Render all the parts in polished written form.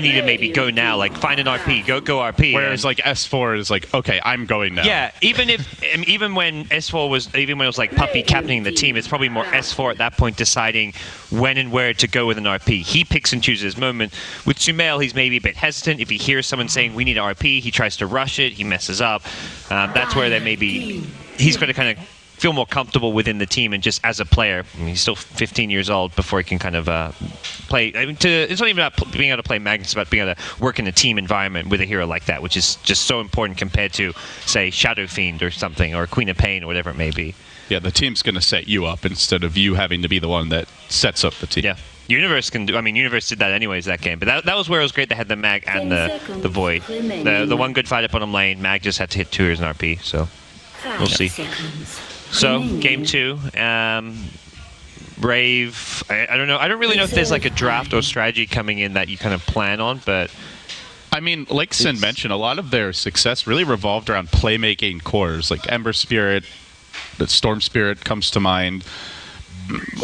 need to maybe go now, like find an RP, go RP. Whereas like S4 is like, okay, I'm going now. Yeah, even when S4 was, even when it was like Puppy captaining the team, it's probably more S4 at that point deciding when and where to go with an RP. He picks and chooses his moment. With Sumail, he's maybe a bit hesitant. If he hears someone saying we need an RP, he tries to rush it, he messes up. That's where there maybe he's going to kind of feel more comfortable within the team and just as a player. I mean, he's still 15 years old before he can kind of play. I mean, it's not even about being able to play Magnus, it's about being able to work in a team environment with a hero like that, which is just so important compared to, say, Shadow Fiend or something, or Queen of Pain or whatever it may be. Yeah, the team's going to set you up instead of you having to be the one that sets up the team. Yeah. Universe can do. I mean, Universe did that anyways that game, but that was where it was great. They had the Mag and the Void. The one good fight up on him lane. Mag just had to hit 2 as an RP, so we'll see. So, game 2, Rave, I don't know. I don't really know if there's like a draft or strategy coming in that you kind of plan on, but... I mean, like Sin mentioned, a lot of their success really revolved around playmaking cores, like Ember Spirit, the Storm Spirit comes to mind.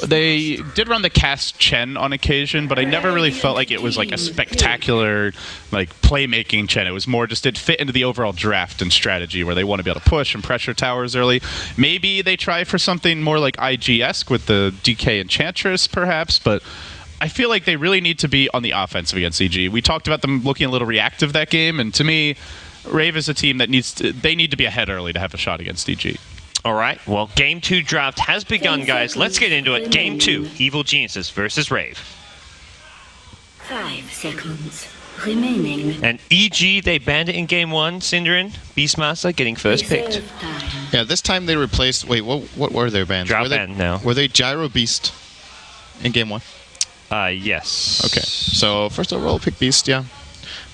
They did run the cast Chen on occasion, but I never really felt like it was like a spectacular like playmaking Chen. It was more just it fit into the overall draft and strategy where they want to be able to push and pressure towers early. Maybe they try for something more like IG-esque with the DK Enchantress, perhaps, but I feel like they really need to be on the offensive against EG. We talked about them looking a little reactive that game, and to me, Rave is a team that they need to be ahead early to have a shot against EG. All right, well, Game 2 draft has begun, guys. Let's get into it. Game 2, Evil Geniuses versus Rave. 5 seconds remaining. And EG, they banned it in Game 1. Synderin, Beastmaster, getting first picked. Yeah, this time they replaced... Wait, what were their bans? Drought ban, no. Were they Gyro Beast in Game 1? Yes. Okay, so first overall pick Beast, yeah.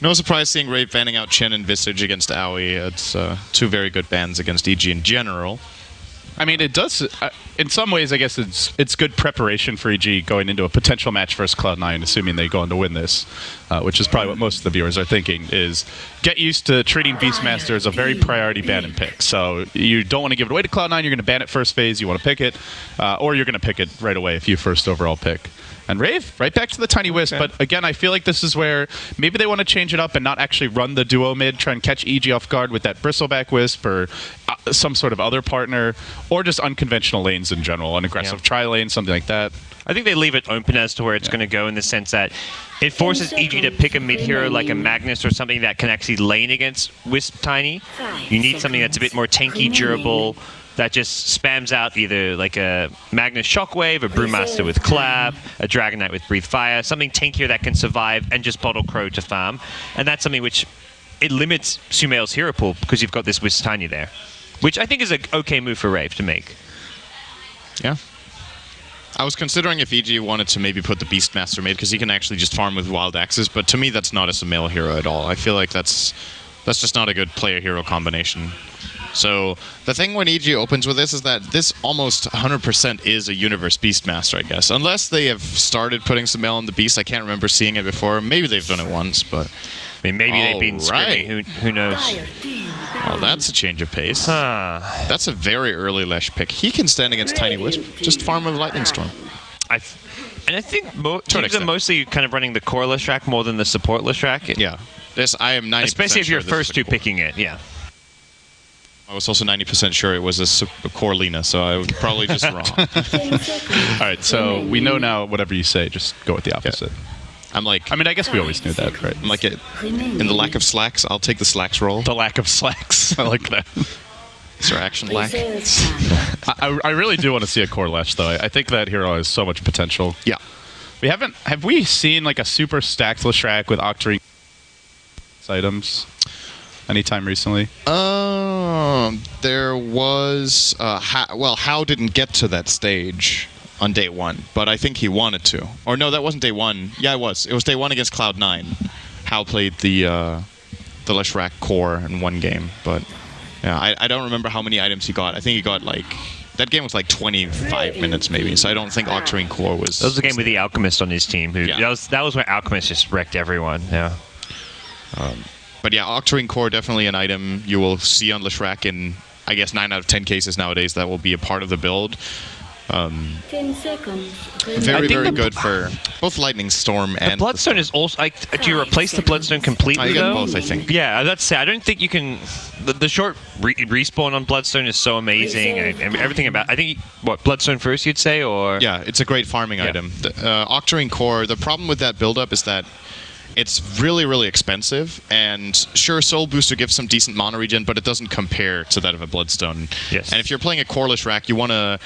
No surprise seeing Rave banning out Chen and Visage against Aoi. It's 2 very good bans against EG in general. I mean, it does. In some ways, I guess it's good preparation for EG going into a potential match versus Cloud9, assuming they go on to win this, which is probably what most of the viewers are thinking, is get used to treating Beastmaster as a very priority ban and pick. So you don't want to give it away to Cloud9, you're going to ban it first phase, you want to pick it, or you're going to pick it right away if you first overall pick. And Rave, right back to the Tiny Wisp, but again, I feel like this is where maybe they want to change it up and not actually run the duo mid, try and catch EG off guard with that Bristleback Wisp or some sort of other partner, or just unconventional lanes in general, an aggressive tri-lane, something like that. I think they leave it open as to where it's going to go in the sense that it forces EG to pick a mid-hero like a Magnus or something that can actually lane against Wisp Tiny. You need something that's a bit more tanky, durable, that just spams out either like a Magnus Shockwave, a Brewmaster with Clap, a Dragon Knight with Breathe Fire, something tankier that can survive and just Bottle Crow to farm. And that's something which it limits Sumail's hero pool because you've got this Wisp Tiny there, which I think is an okay move for Rave to make. Yeah. I was considering if EG wanted to maybe put the Beastmaster mid because he can actually just farm with Wild Axes, but to me that's not a Sumail hero at all. I feel like that's just not a good player-hero combination. So the thing when EG opens with this is that this almost 100% is a Universe Beastmaster, I guess. Unless they have started putting Sumail on the Beast. I can't remember seeing it before. Maybe they've done it once, but... I mean, maybe they've been scrimming. Who knows? Oh, that's a change of pace. That's a very early Lesh pick. He can stand against Tiny Wisp. Just farm with Lightning Storm. I think teams are mostly kind of running the core Leshrac more than the support Leshrac. Yeah. This, I am 90% especially if you're sure first to picking it, yeah. I was also 90% sure it was a core Lina, so I was probably just wrong. All right, so we know now whatever you say, just go with the opposite. Yeah. I'm like... I mean, I guess we always knew that, right? I'm like, in the lack of slacks, I'll take the slacks roll. The lack of slacks. I like that. Is there action lack? I really do want to see a core Lesh, though. I think that hero has so much potential. Yeah. Have we seen like a super stacked Leshrac with Octarine items anytime recently? There was... How didn't get to that stage on day 1, but I think he wanted to. Or no, that wasn't day 1. Yeah, it was. It was day 1 against Cloud9. How played the Leshrac core in one game, but yeah, I don't remember how many items he got. I think he got like... That game was like 25 minutes maybe, so I don't think Octarine core was... That was the game with the Alchemist on his team. That was where Alchemist just wrecked everyone, yeah. But yeah, Octarine core, definitely an item you will see on Leshrac in, I guess, 9 out of 10 cases nowadays that will be a part of the build. 10 seconds. Very, think very the- good for both Lightning Storm and Bloodstone is also like. Do you replace the Bloodstone completely? you get though? both, I think. Yeah, that's it. I don't think you can. The short respawn on Bloodstone is so amazing. And everything about. I think what Bloodstone first, you'd say, or Yeah, it's a great farming Yeah. item. The Octarine Core, the problem with that buildup is that it's really, really expensive, and sure, Soul Booster gives some decent mana regen, but it doesn't compare to that of a Bloodstone. Yes. And if you're playing a Corelish rack, you wanna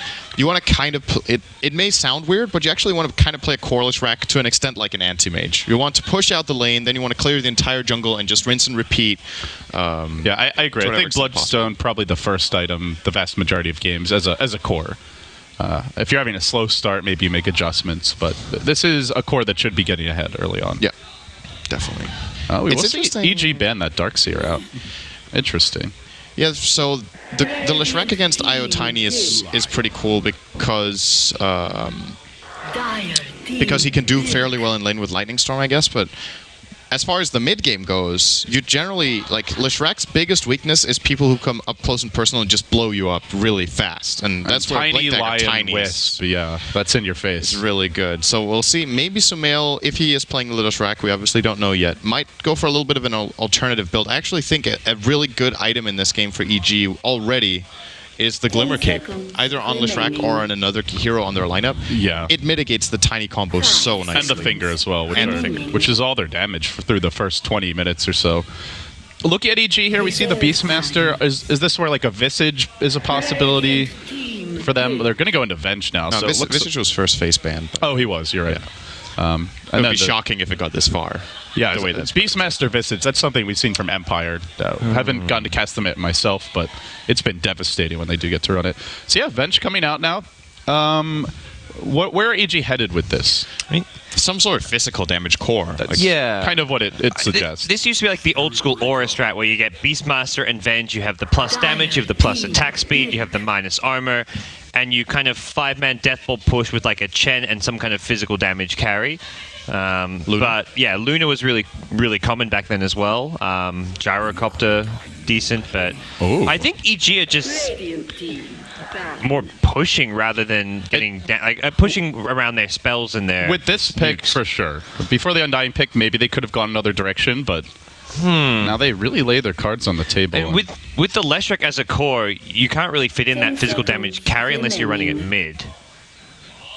kind of it may sound weird, but you actually want to kind of play a Corelish rack to an extent like an Anti-Mage. You want to push out the lane, then you want to clear the entire jungle and just rinse and repeat. Yeah, I agree. to I whatever think extent Bloodstone probably the first item, the vast majority of games as a core. If you're having a slow start, maybe you make adjustments, but this is a core that should be getting ahead early on. Yeah, definitely. We It's will see interesting. EG ban that Darkseer out. Interesting. Yeah, so the Leshrac against IO Tiny is pretty cool because he can do fairly well in lane with Lightning Storm, I guess, but as far as the mid game goes, you generally like Leshrac's biggest weakness is people who come up close and personal and just blow you up really fast, and that's where Tiny Blink Dagger Lion Tiny Wisp. Yeah, that's in your face. is really good. So we'll see. Maybe Sumail, if he is playing Little Shrek, we obviously don't know yet, might go for a little bit of an alternative build. I actually think a really good item in this game for EG already is the Glimmer Cape, either on Leshrac or on another hero on their lineup. Yeah. It mitigates the tiny combo so nicely. And the finger as well, And the finger. which is all their damage through the first 20 minutes or so. Looking at EG here, we see the Beastmaster. Is this where like a Visage is a possibility for them? They're going to go into Venge now. No, so it looks Visage was first face banned. But oh, he was. You're right. And it would then be shocking if it got this far. Yeah, the way that's Beastmaster Visage, that's something we've seen from Empire. Haven't gotten to cast them yet myself, but it's been devastating when they do get to run it. So yeah, Venge coming out now. Where are EG headed with this? I mean, some sort of physical damage core. That's Yeah. kind of what it suggests. This used to be like the old school Aura strat where you get Beastmaster and Venge, you have the plus damage, you have the plus attack speed, you have the minus armor, and you kind of 5-man Deathbolt push with like a Chen and some kind of physical damage carry. But yeah, Luna was really, really common back then as well. Gyrocopter, decent, but Ooh. I think EG are just Radiant team, back. more pushing rather than getting pushing around their spells and their With this pick, nukes. for sure. Before the Undying pick, maybe they could have gone another direction, but now they really lay their cards on the table. And with the Leshrac as a core, you can't really fit in that physical damage carry unless you're running it mid.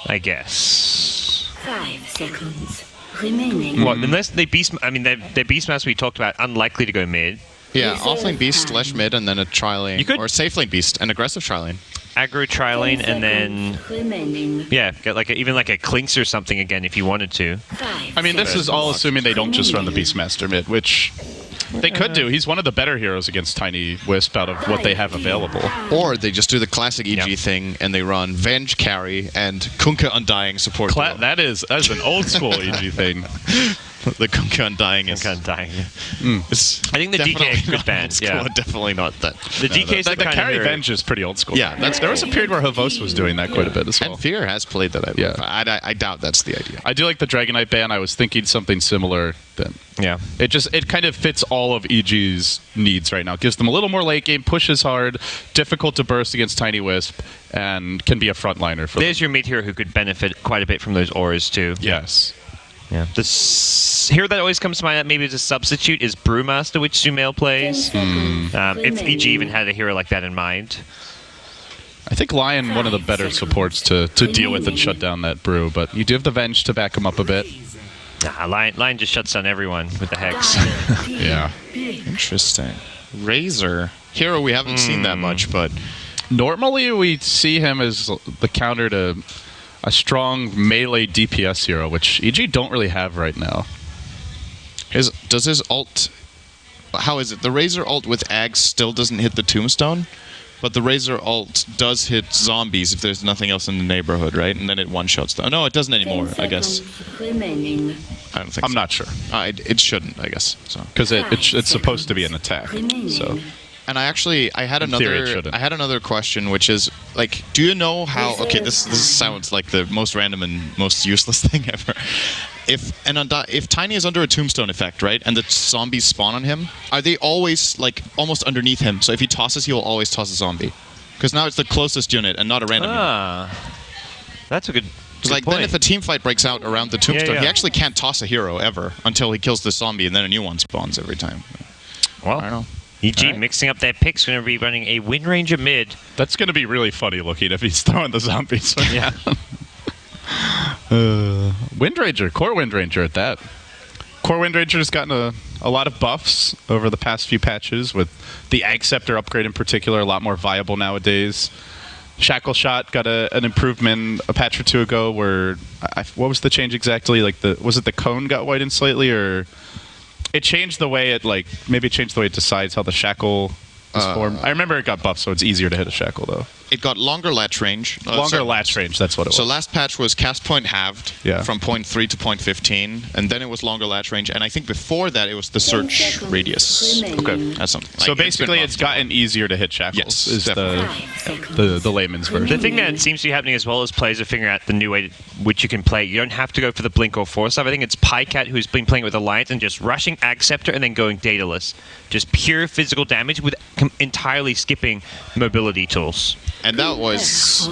I guess. 5 seconds remaining. Well, unless they their Beastmaster we talked about unlikely to go mid. Yeah, offlane beast, Lesh mid, and then a tri-lane. You could- Or safe lane beast, an aggressive tri-lane. Aggro tri-lane and then remaining. yeah, get like even like a Clinks or something again if you wanted to. 5 I mean, this is all assuming they don't just run the Beastmaster mid, which they could do. He's one of the better heroes against Tiny Wisp out of what they have available. Or they just do the classic EG Yeah. thing and they run Venge carry and Kunkka Undying support. duo. That is an old school EG thing. The Kunkka Undying is. Kind of dying. is I think the DK definitely is good not band, old school, yeah. and definitely not that. The DKs The are kind carry of Venge is pretty old school. Yeah, that's there was a period where Havos was doing that quite a bit as well. And Fear has played that. Yeah. I doubt that's the idea. I do like the Dragonite ban. I was thinking something similar. Then yeah. it kind of fits all of EG's needs right now. Gives them a little more late game, pushes hard, difficult to burst against Tiny Wisp, and can be a frontliner for them. There's your mid hero who could benefit quite a bit from those auras too. Yes. Yeah. The hero that always comes to mind that maybe as a substitute is Brewmaster, which Sumail plays. If EG even had a hero like that in mind. I think Lion one of the better supports to deal with and shut down that brew, but you do have the Venge to back him up a bit. Nah, Lion just shuts down everyone with the Hex. Yeah. Interesting. Razor. Hero we haven't seen that much, but Normally we see him as the counter to a strong melee DPS hero, which EG don't really have right now. does his ult... How is it? The Razor ult with Ags still doesn't hit the Tombstone, but the Razor ult does hit zombies if there's nothing else in the neighborhood, right? And then it one-shots them. No, it doesn't anymore, I guess. remaining. I don't think I'm so. not sure. It shouldn't, I guess. So. Because it's supposed to be an attack. So And I had In theory, it shouldn't. another question, which is like, do you know how? Okay, this sounds like the most random and most useless thing ever. If Tiny is under a Tombstone effect, right, and the zombies spawn on him, are they always like almost underneath him? So if he tosses, he will always toss a zombie, because now it's the closest unit and not a random unit. That's a good. Because like then if a team fight breaks out around the tombstone, yeah. he actually can't toss a hero ever until he kills the zombie, and then a new one spawns every time. Well, I don't know. EG Alright. mixing up their picks, going to be running a Wind Ranger mid. That's going to be really funny looking if he's throwing the zombies. Yeah. Wind Ranger, Core Wind Ranger at that. Core Wind Ranger has gotten a lot of buffs over the past few patches, with the Ag Scepter upgrade in particular a lot more viable nowadays. Shackle Shot got an improvement a patch or two ago where, what was the change exactly? Like was it the cone got widened slightly, or it changed the way maybe it changed the way it decides how the shackle is formed? I remember it got buffed, so it's easier to hit a shackle though. It got longer latch range. Longer latch range, that's what it was. So last patch was cast point halved Yeah. from point 3 to point 15, and then it was longer latch range, and I think before that it was the search radius. Remaining. That's something. So Like, been basically, it's buffed. gotten easier to hit shackles. Yes, is definitely. 5 seconds. the layman's The version. thing that seems to be happening as well is players are figuring out the new way which you can play. You don't have to go for the Blink or Force stuff. I think it's Pycat who's been playing with Alliance and just rushing Ag Scepter and then going dataless. Just pure physical damage with entirely skipping mobility tools. And that was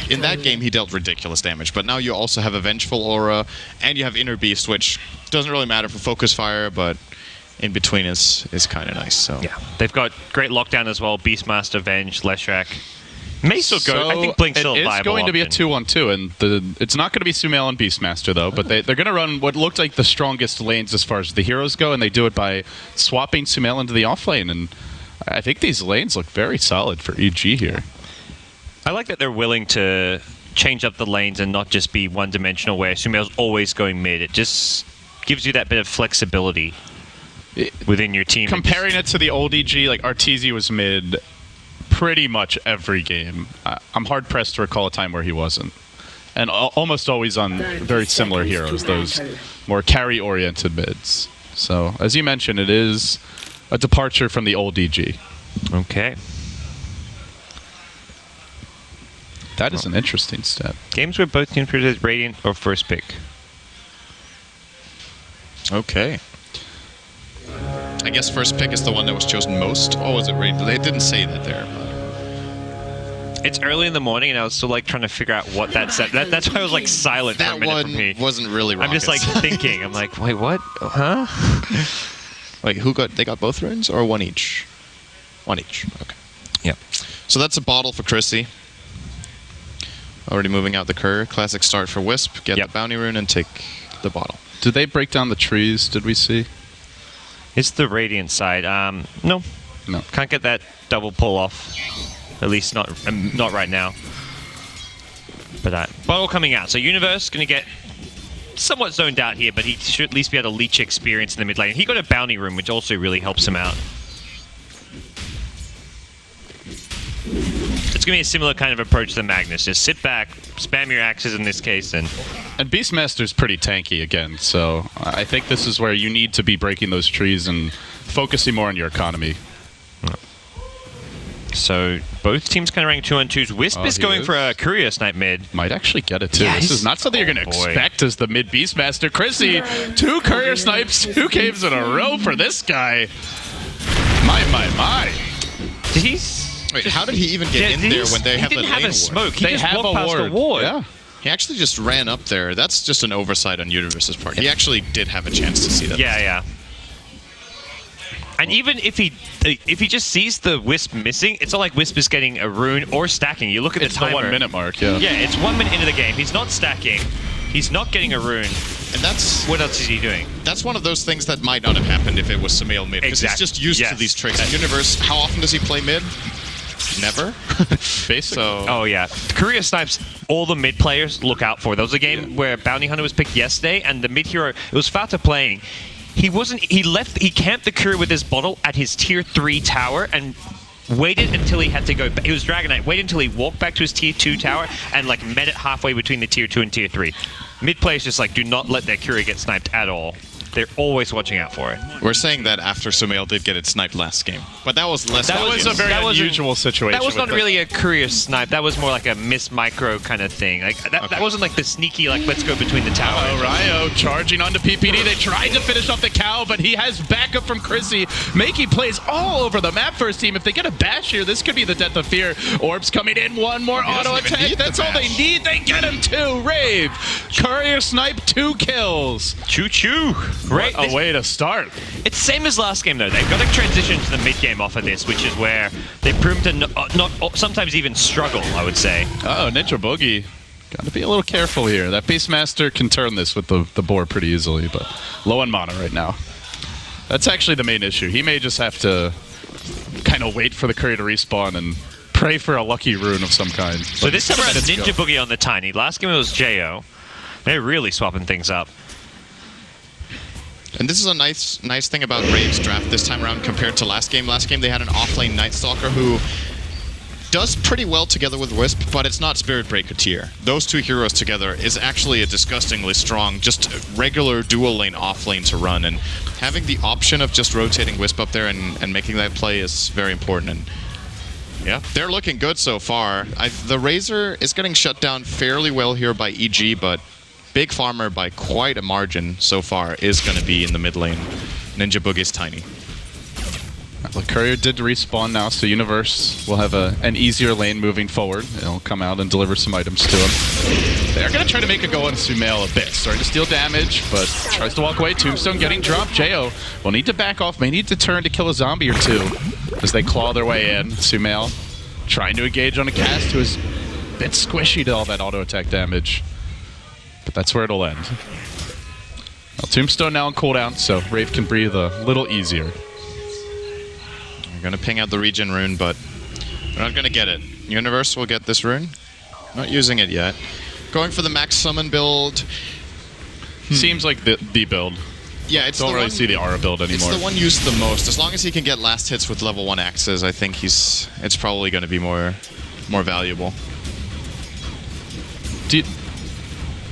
in that game he dealt ridiculous damage. But now you also have a Vengeful Aura, and you have Inner Beast, which doesn't really matter for Focus Fire, but in between is kind of nice. So Yeah, they've got great lockdown as well. Beastmaster, Venge, Leshrac. May still go. I think Blink's still a It is viable going to be a option. 2-on-2, and it's not going to be Sumail and Beastmaster though. But they're going to run what looked like the strongest lanes as far as the heroes go, and they do it by swapping Sumail into the off lane. And I think these lanes look very solid for EG here. I like that they're willing to change up the lanes and not just be one-dimensional where Sumail's always going mid. It just gives you that bit of flexibility within your team. Comparing it to the old EG, like Arteezy was mid pretty much every game. I'm hard pressed to recall a time where he wasn't, and almost always on 30 very similar seconds heroes, to those battle. more carry-oriented mids. So, as you mentioned, it is a departure from the old EG. Okay. That is an interesting step. Games where both teams produce Radiant or first pick. okay. I guess first pick is the one that was chosen most. Or was it rated? They didn't say that there. But It's early in the morning, and I was still like trying to figure out what that said. That's why I was like silent for a that minute for one me. wasn't really I'm just like rockets. thinking. I'm like, wait, what? Huh? Wait, they got both runes or one each? One each. Okay. Yeah. So that's a bottle for Chrissy. Already moving out the Cur. Classic start for Wisp. Get Yep. the bounty rune and take the bottle. Did they break down the trees? Did we see? It's the Radiant side. No, No. can't get that double pull off. At least not right now. But bottle coming out. So Universe going to get somewhat zoned out here, but he should at least be able to leech experience in the mid lane. He got a bounty room, which also really helps him out. It's going to be a similar kind of approach to Magnus. Just sit back, spam your axes in this case, and And Beastmaster's pretty tanky again, so I think this is where you need to be breaking those trees and focusing more on your economy. so both teams kind of rank 2-on-2s. Wisp Oh, is he going is? for a Courier Snipe mid. Might actually get it too. Yeah, This he's- is not something you're going to oh, boy. expect as the mid Beastmaster. Chrissy, 2 courier snipes, 2 games in a row for this guy. My. Did he? Wait, how did he even get in there when they have he the didn't have lane a ward? smoke. He They just have walked a past the ward. ward. Yeah. He actually just ran up there. That's just an oversight on Universe's part. He actually did have a chance to see that. Yeah. And even if he just sees the Wisp missing, it's not like Wisp is getting a rune or stacking. You look at It's the the timer. 1 minute mark, yeah. Yeah, it's 1 minute into the game. He's not stacking. He's not getting a rune. And that's What else is he doing? one of those things that might not have happened if it was Sumail mid. Because Exactly. he's just used to Yes. these tricks. In Universe, how often does he play mid? Never. Basically. So Oh yeah, Courier Snipes. All the mid players look out for. There was a game where Bounty Hunter was picked yesterday, and the mid hero. It was Fata playing. He wasn't. He left. He camped the Courier with his bottle at his tier 3 tower and waited until he had to go. He was Dragon Knight. Waited until he walked back to his tier 2 tower and like met it halfway between the tier 2 and tier 3. Mid players just like do not let their Courier get sniped at all. they're always watching out for it. We're saying that after Sumail did get it sniped last game, but that was less. That was a very unusual situation. That was not with really a courier snipe. That was more like a miss micro kind of thing. Like that wasn't like the sneaky like let's go between the towers. Ryo charging onto PPD. They tried to finish off the cow, but he has backup from Chrissy, making plays all over the map for his team. If they get a bash here, this could be the death of fear. Orbs coming in, one more auto attack. That's all they need. They get him too. Rave, courier snipe, 2 kills. Choo choo. Right, a way to start. It's same as last game though. They've got to transition to the mid game off of this, which is where they prove to not sometimes even struggle. I would say. Oh, Ninja Boogie. Got to be a little careful here. That Beastmaster can turn this with the board pretty easily, but low on mana right now. That's actually the main issue. He may just have to kind of wait for the courier to respawn and pray for a lucky rune of some kind. So But this time around, let's Ninja go. Boogie on the Tiny. Last game it was Jo. They're really swapping things up. And this is a nice thing about Rave's draft this time around compared to last game. Last game they had an offlane Night Stalker who does pretty well together with Wisp, but it's not Spirit Breaker tier. Those two heroes together is actually a disgustingly strong, just regular dual lane offlane to run, and having the option of just rotating Wisp up there and making that play is very important. And yeah, they're looking good so far. The Razor is getting shut down fairly well here by EG, but Big Farmer by quite a margin so far is going to be in the mid lane. Ninja Boogie's Tiny. The courier did respawn now, so Universe will have an easier lane moving forward. It'll come out and deliver some items to him. They're going to try to make a go on Sumail a bit. Starting to steal damage, but tries to walk away. Tombstone getting dropped. Jo will need to back off. May need to turn to kill a zombie or two as they claw their way in. Sumail trying to engage on a cast who is a bit squishy to all that auto attack damage. But that's where it'll end. Well, Tombstone now on cooldown, so Rave can breathe a little easier. They're going to ping out the regen rune, but they're not going to get it. Universe will get this rune. Not using it yet. Going for the max summon build. Seems like the build. Yeah, it's Don't the really one, see the aura build anymore. It's the one used the most. As long as he can get last hits with level 1 axes, I think it's probably going to be more valuable.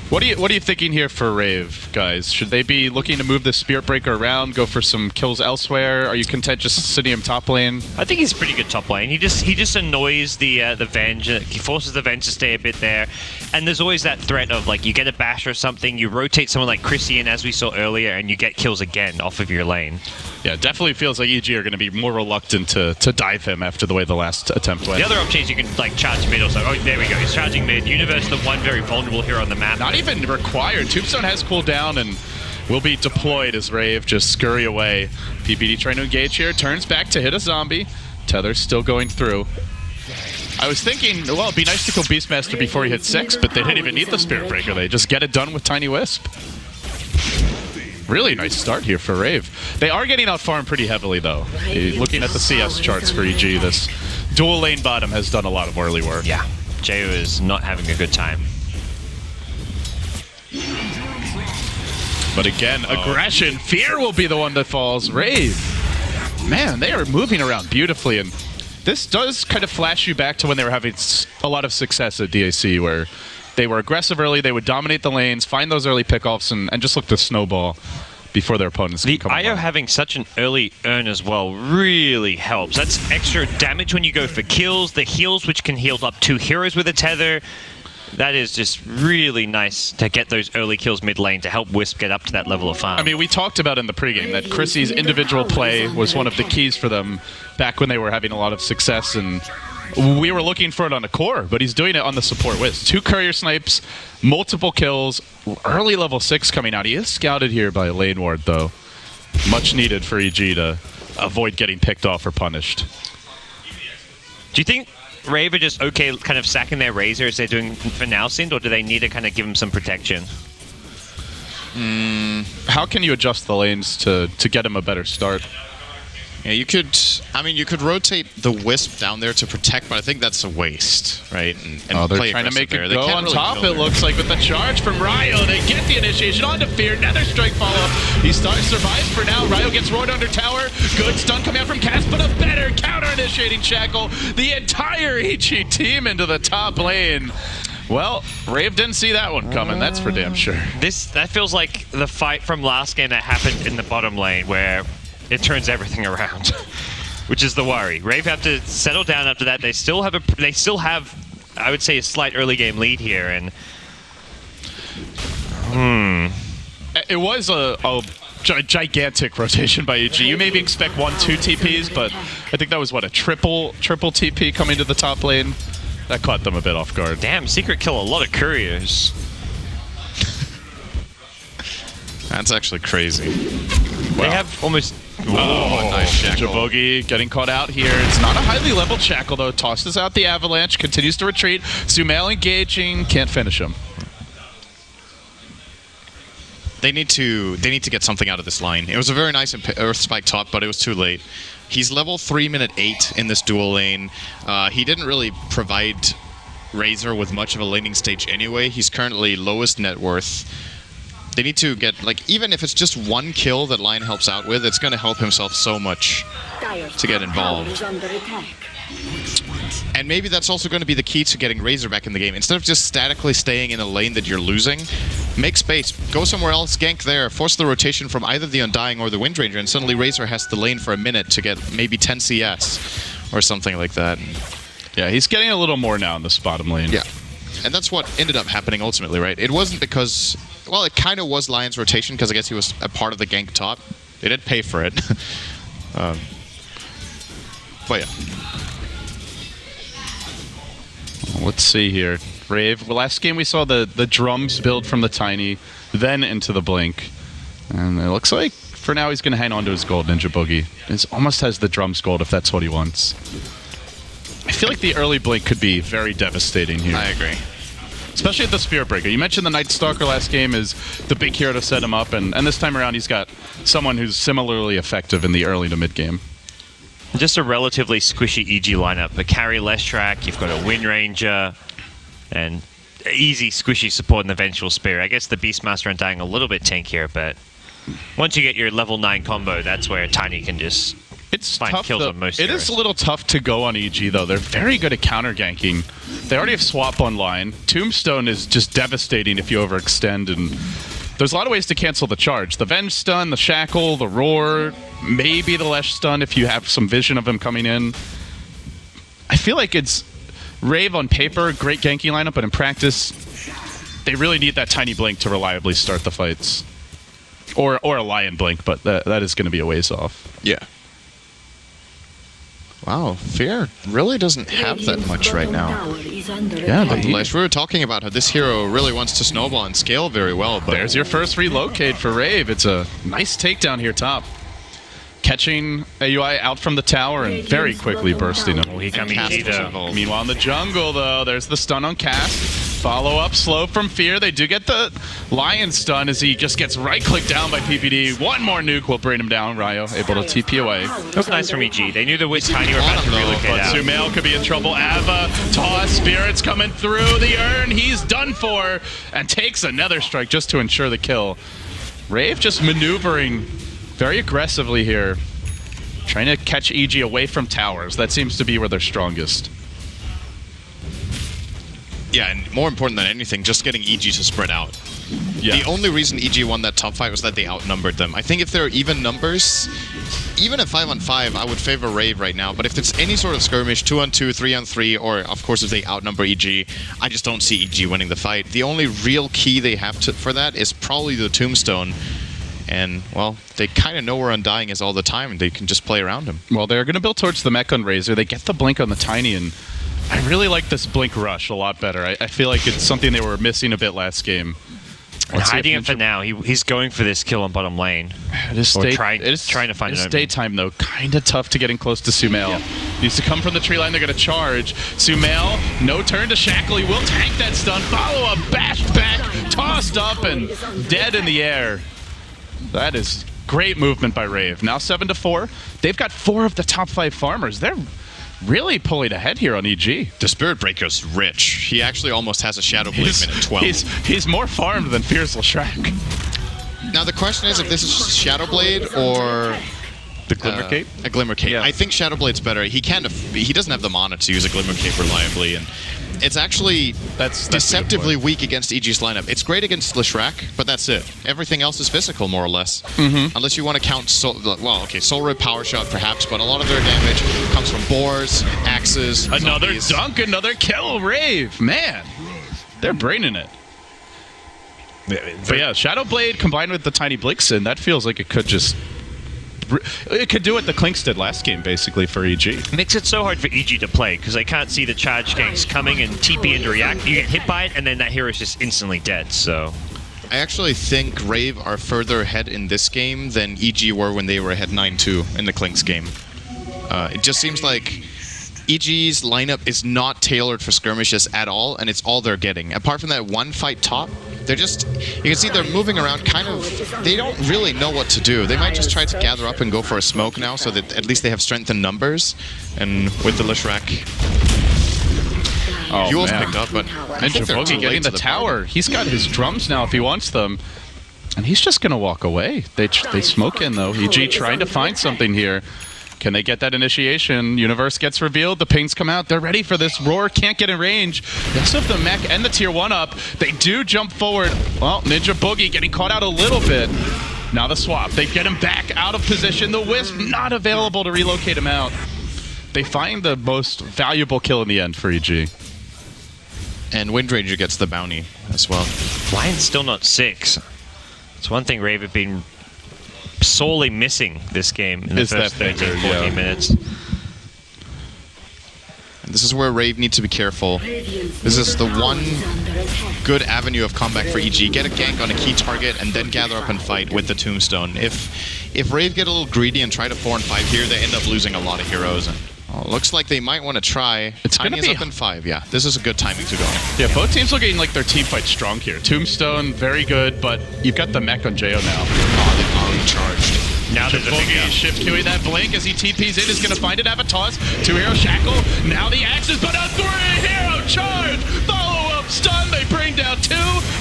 What are you thinking here for Rave, guys? Should they be looking to move the Spirit Breaker around, go for some kills elsewhere? Are you content just sitting him top lane? I think he's pretty good top lane. He just annoys the Venge. He forces the Venge to stay a bit there, and there's always that threat of like you get a bash or something, you rotate someone like Chrissy in as we saw earlier, and you get kills again off of your lane. Yeah, it definitely feels like EG are going to be more reluctant to dive him after the way the last attempt went. The other option is you can like charge mid or so. Oh, there we go. He's charging mid. Universe, the one very vulnerable hero on the map. Not even required. Tombstone has cooldown and will be deployed as Rave just scurry away. PPD trying to engage here, turns back to hit a zombie. Tether's still going through. I was thinking, well, it'd be nice to kill Beastmaster before he hits 6, but they didn't even need the Spirit Breaker. They just get it done with Tiny Wisp. Really nice start here for Rave. They are getting out farmed pretty heavily, though. Looking at the CS charts for EG, this dual lane bottom has done a lot of early work. Yeah, Jo is not having a good time. But again, aggression, fear will be the one that falls. Rave, man, they are moving around beautifully, and this does kind of flash you back to when they were having a lot of success at DAC, where they were aggressive early, they would dominate the lanes, find those early pickoffs, and just look to snowball before their opponents The can come IO along. having such an early earn as well really helps. That's extra damage when you go for kills, the heals which can heal up 2 heroes with a tether. That is just really nice to get those early kills mid lane to help Wisp get up to that level of farm. I mean, we talked about in the pregame that Chrissy's individual play was one of the keys for them back when they were having a lot of success, and we were looking for it on the core, but he's doing it on the support with 2 courier snipes, multiple kills, early level 6 coming out. He is scouted here by Lane Ward, though. Much needed for EG to avoid getting picked off or punished. Do you think Rave are just okay kind of sacking their Razor as they're doing for now, Sind, or do they need to kind of give him some protection? How can you adjust the lanes to get him a better start? Yeah, you could rotate the Wisp down there to protect, but I think that's a waste, right? And They're play trying to make aggressive it there. They go can't on really top, kill it there. looks like, with the charge from Ryo. They get the initiation onto Fear. Nether Strike follow. He survives for now. Ryo gets roared under tower. Good stun coming out from Cass, but a better counter-initiating Shackle. The entire EG team into the top lane. Well, Rave didn't see that one coming, that's for damn sure. That feels like the fight from last game that happened in the bottom lane where it turns everything around, which is the worry. Rave have to settle down after that. They still have I would say, a slight early game lead here, and It was a gigantic rotation by EG. You maybe expect 1-2 TPs, but I think that was, what, a triple TP coming to the top lane? That caught them a bit off guard. damn, Secret kill a lot of couriers. That's actually crazy. They have almost... Oh, nice shackle. Boogie getting caught out here. It's not a highly leveled shackle, though. Tosses out the avalanche, continues to retreat. Sumail engaging, can't finish him. They need to get something out of this line. It was a very nice Earth Spike top, but it was too late. He's level 3 minute 8 in this dual lane. He didn't really provide Razor with much of a laning stage anyway. He's currently lowest net worth. They need to get, like, even if it's just one kill that Lion helps out with, it's going to help himself so much to get involved. And maybe that's also going to be the key to getting Razor back in the game. Instead of just statically staying in a lane that you're losing, make space, go somewhere else, gank there, force the rotation from either the Undying or the Windranger, and suddenly Razor has the lane for a minute to get maybe 10 CS or something like that. Yeah, he's getting a little more now in this bottom lane. Yeah. And that's what ended up happening ultimately, right? It wasn't because... Well, it kind of was Lion's rotation, because I guess he was a part of the gank top. They did pay for it. But yeah. Let's see here. Rave. Last game we saw the drums build from the Tiny, then into the Blink. And it looks like for now he's going to hang on to his gold, Ninja Boogie. He almost has the drums gold if that's what he wants. I feel like the early Blink could be very devastating here. I agree. Especially at the Spirit Breaker. You mentioned the Night Stalker last game is the big hero to set him up, and this time around he's got someone who's similarly effective in the early to mid game. Just a relatively squishy EG lineup. A carry less track, you've got a Windranger, and easy squishy support in the Vengeful Spear. I guess the Beastmaster and Dying a little bit tankier, but once you get your level 9 combo, that's where Tiny can just find tough, kills though. on most It heroes. is a little tough to go on EG, though. They're very good at counter ganking. They already have Swap online. Tombstone is just devastating if you overextend, and there's a lot of ways to cancel the charge. The Venge stun, the Shackle, the Roar, maybe the Lesh stun if you have some vision of him coming in. I feel like it's Rave on paper, great ganking lineup, but in practice, they really need that Tiny Blink to reliably start the fights. Or a Lion Blink, but that is going to be a ways off. Yeah. Wow, Fear really doesn't have that much right now. Yeah, but Lesh, we were talking about how this hero really wants to snowball and scale very well, but there's your first relocate for Rave. It's a nice takedown here top. Catching AUI out from the tower and very quickly bursting him. He can Cast be was either. involved. Meanwhile, in the jungle, though, there's the stun on Cast. Follow up slow from Fear. They do get the Lion stun as he just gets right-clicked down by PPD. One more nuke will bring him down. Ryo able to TP away. That was nice from EG. They knew the Tiny were about to though, relocate But out. Sumail could be in trouble. Ava, Toss, Spirits coming through the urn. He's done for and takes another strike just to ensure the kill. Rave just maneuvering very aggressively here. Trying to catch EG away from towers. That seems to be where they're strongest. yeah, and more important than anything, just getting EG to spread out. Yeah. The only reason EG won that top fight was that they outnumbered them. I think if there are even numbers, even at 5-on-5, I would favor Rave right now. But if it's any sort of skirmish, 2-on-2, 3-on-3, or of course if they outnumber EG, I just don't see EG winning the fight. The only real key they have for that is probably the Tombstone. And, well, they kind of know where Undying is all the time, and they can just play around him. Well, they're going to build towards the mech on Razor. They get the blink on the Tiny, and I really like this blink rush a lot better. I feel like it's something they were missing a bit last game. Hiding him for now. He's going for this kill on bottom lane. It is Or trying to find it is an opening. daytime, though. Kind of tough to getting close to Sumail. Needs to come from the tree line. They're going to charge. Sumail, no turn to Shackle. He will tank that stun. Follow up, bashed back, tossed up, and dead in the air. That is great movement by Rave. Now 7-4. They've got 4 of the top 5 farmers. They're really pulling ahead here on EG. The Spirit Breaker's rich. He actually almost has a Shadow Blade minute 12. He's more farmed than Fierce Leshrac. Now the question is if this is Shadow Blade or The Glimmer Cape? A Glimmer Cape. Yeah. I think Shadowblade's better. He doesn't have the mana to use a Glimmer Cape reliably, and it's actually That's deceptively weak against EG's lineup. It's great against Leshrac, but that's it. Everything else is physical, more or less. Unless you want to count Soul Rip Power Shot perhaps, but a lot of their damage comes from boars, axes, Another zombies. dunk, another kill, Rave. Man, they're braining it. But yeah, Shadowblade combined with the Tiny Blixen, that feels like it could just... It could do what the Clinks did last game, basically, for EG. Makes it so hard for EG to play because they can't see the charge ganks coming and TP into react. You get hit by it, and then that hero is just instantly dead. So I actually think Rave are further ahead in this game than EG were when they were ahead 9-2 in the Clinks game. It just seems like EG's lineup is not tailored for skirmishes at all, and it's all they're getting. Apart from that one fight top, they're just, you can see they're moving around kind of, they don't really know what to do. They might just try to gather up and go for a smoke now so that at least they have strength in numbers. And with the Leshrac, Yule's man. picked up, but I think Ninja they're too Boogie getting late the to tower. He's got his drums now if he wants them. And he's just going to walk away. They smoke in, though. EG trying to find something here. Can they get that initiation? Universe gets revealed. The pings come out. They're ready for this. Roar can't get in range. They also have the mech and the tier 1 up. They do jump forward. Well, Ninja Boogie getting caught out a little bit. Now the swap. They get him back out of position. The Wisp not available to relocate him out. They find the most valuable kill in the end for EG. And Windranger gets the bounty as well. Lion's still not 6. It's one thing Rave have been sorely missing this game in the Is first that 13, bigger, 14 yeah. minutes. And this is where Rave needs to be careful. This is the one good avenue of comeback for EG. Get a gank on a key target and then gather up and fight with the Tombstone. If Rave get a little greedy and try to 4 and 5 here, they end up losing a lot of heroes. And looks like they might want to try. It's Tiny gonna is be- up in 5, yeah. This is a good timing to go. Yeah, both teams looking like their team fight strong here. Tombstone, very good, but you've got the mech on Jo now. Oh, they've already charged. Now there's a big Boogie gap. shift queuing that blink as he TPs in, is going to find it. Avatar's 2-hero shackle. Now the axes, but a 3-hero charge. Follow up stun. They bring down 2.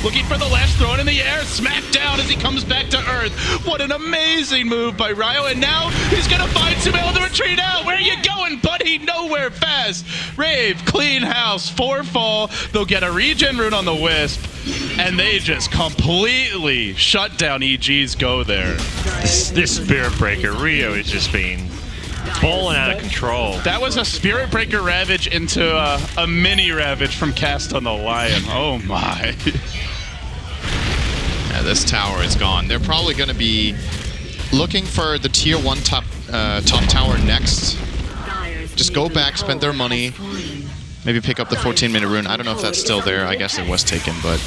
Looking for the last throw it in the air. Smack down as he comes back to earth. What an amazing move by Ryo. And now he's going to find Sumail to retreat out. Where are you going, buddy? Nowhere fast. Rave, clean house, 4 fall. They'll get a regen rune on the Wisp. And they just completely shut down EG's go there. This Spirit Breaker, Rio is just being balling out of control. That was a Spirit Breaker Ravage into a mini Ravage from Cast on the Lion. Oh my. Yeah, this tower is gone. They're probably going to be looking for the tier 1 top tower next. Just go back, spend their money, maybe pick up the 14-minute rune. I don't know if that's still there. I guess it was taken, but...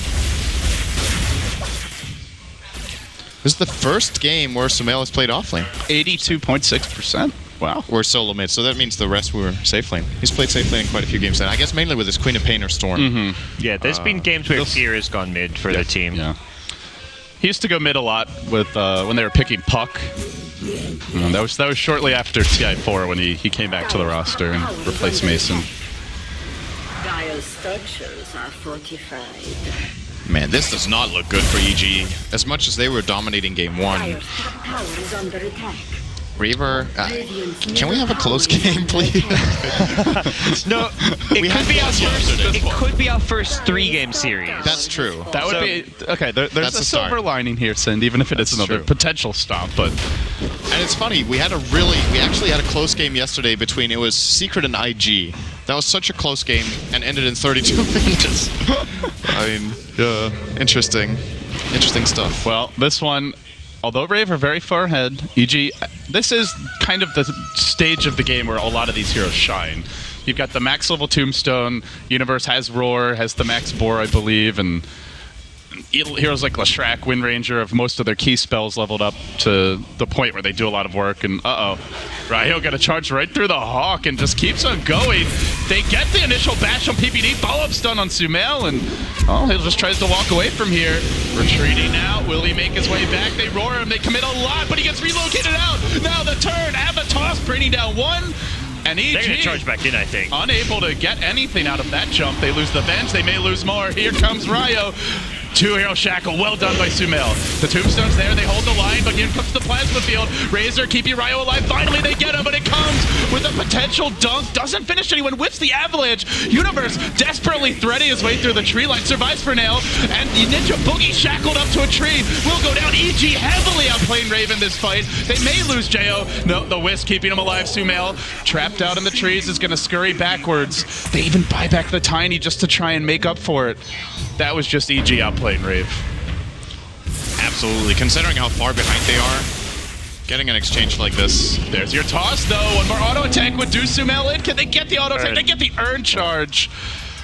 This is the first game where Sumail has played off lane. 82.6%. Wow. Or solo mid, so that means the rest were safe lane. He's played safe lane in quite a few games then. I guess mainly with his Queen of Pain or Storm. Yeah, there's been games where Fear has gone mid for the team. Yeah. He used to go mid a lot with when they were picking Puck. That was shortly after TI4 when he came back to the roster and replaced Mason. Dire structures are fortified. Man, this does not look good for EG. As much as they were dominating game 1. Dire's top tower is under attack. Reaver, can we have a close game, please? No, it could be our first 3-game series. That's true. That would be okay. There's That's a the start. silver lining here, Sind, even if it is another true. potential stop. But And it's funny, we actually had a close game yesterday between, it was Secret and IG. That was such a close game and ended in 32 minutes. I mean, yeah, interesting stuff. well, this one, although Rave are very far ahead, EG, this is kind of the stage of the game where a lot of these heroes shine. You've got the max level Tombstone, Universe has Roar, has the max Boar, I believe, and heroes like Leshrac, Windranger have most of their key spells leveled up to the point where they do a lot of work, and Ryo got a charge right through the Hawk and just keeps on going. They get the initial bash on PPD, follow-up stun on Sumail, and he just tries to walk away from here. Retreating now, will he make his way back? They roar him, they commit a lot, but he gets relocated out. Now the turn, Avatar's bringing down 1. And EG, They're going to charge back in, I think. unable to get anything out of that jump. They lose the bench, they may lose more. Here comes Ryo. Two-hero shackle, well done by Sumail. The tombstone's there, they hold the line, but here comes the plasma field. Razor keeping Ryo alive. Finally they get him, but it comes with a potential dunk. Doesn't finish anyone, whips the avalanche. Universe desperately threading his way through the tree line, survives for now, and the Ninja Boogie shackled up to a tree will go down. EG heavily outplaying Rave in this fight. They may lose Jo. No, the Wisp keeping him alive. Sumail trapped out in the trees is going to scurry backwards. They even buy back the Tiny just to try and make up for it. That was just EG outplaying Rave. Absolutely. Considering how far behind they are, getting an exchange like this. There's your toss, though. One more auto attack would do Sumail in. Can they get the auto attack? They get the earn charge.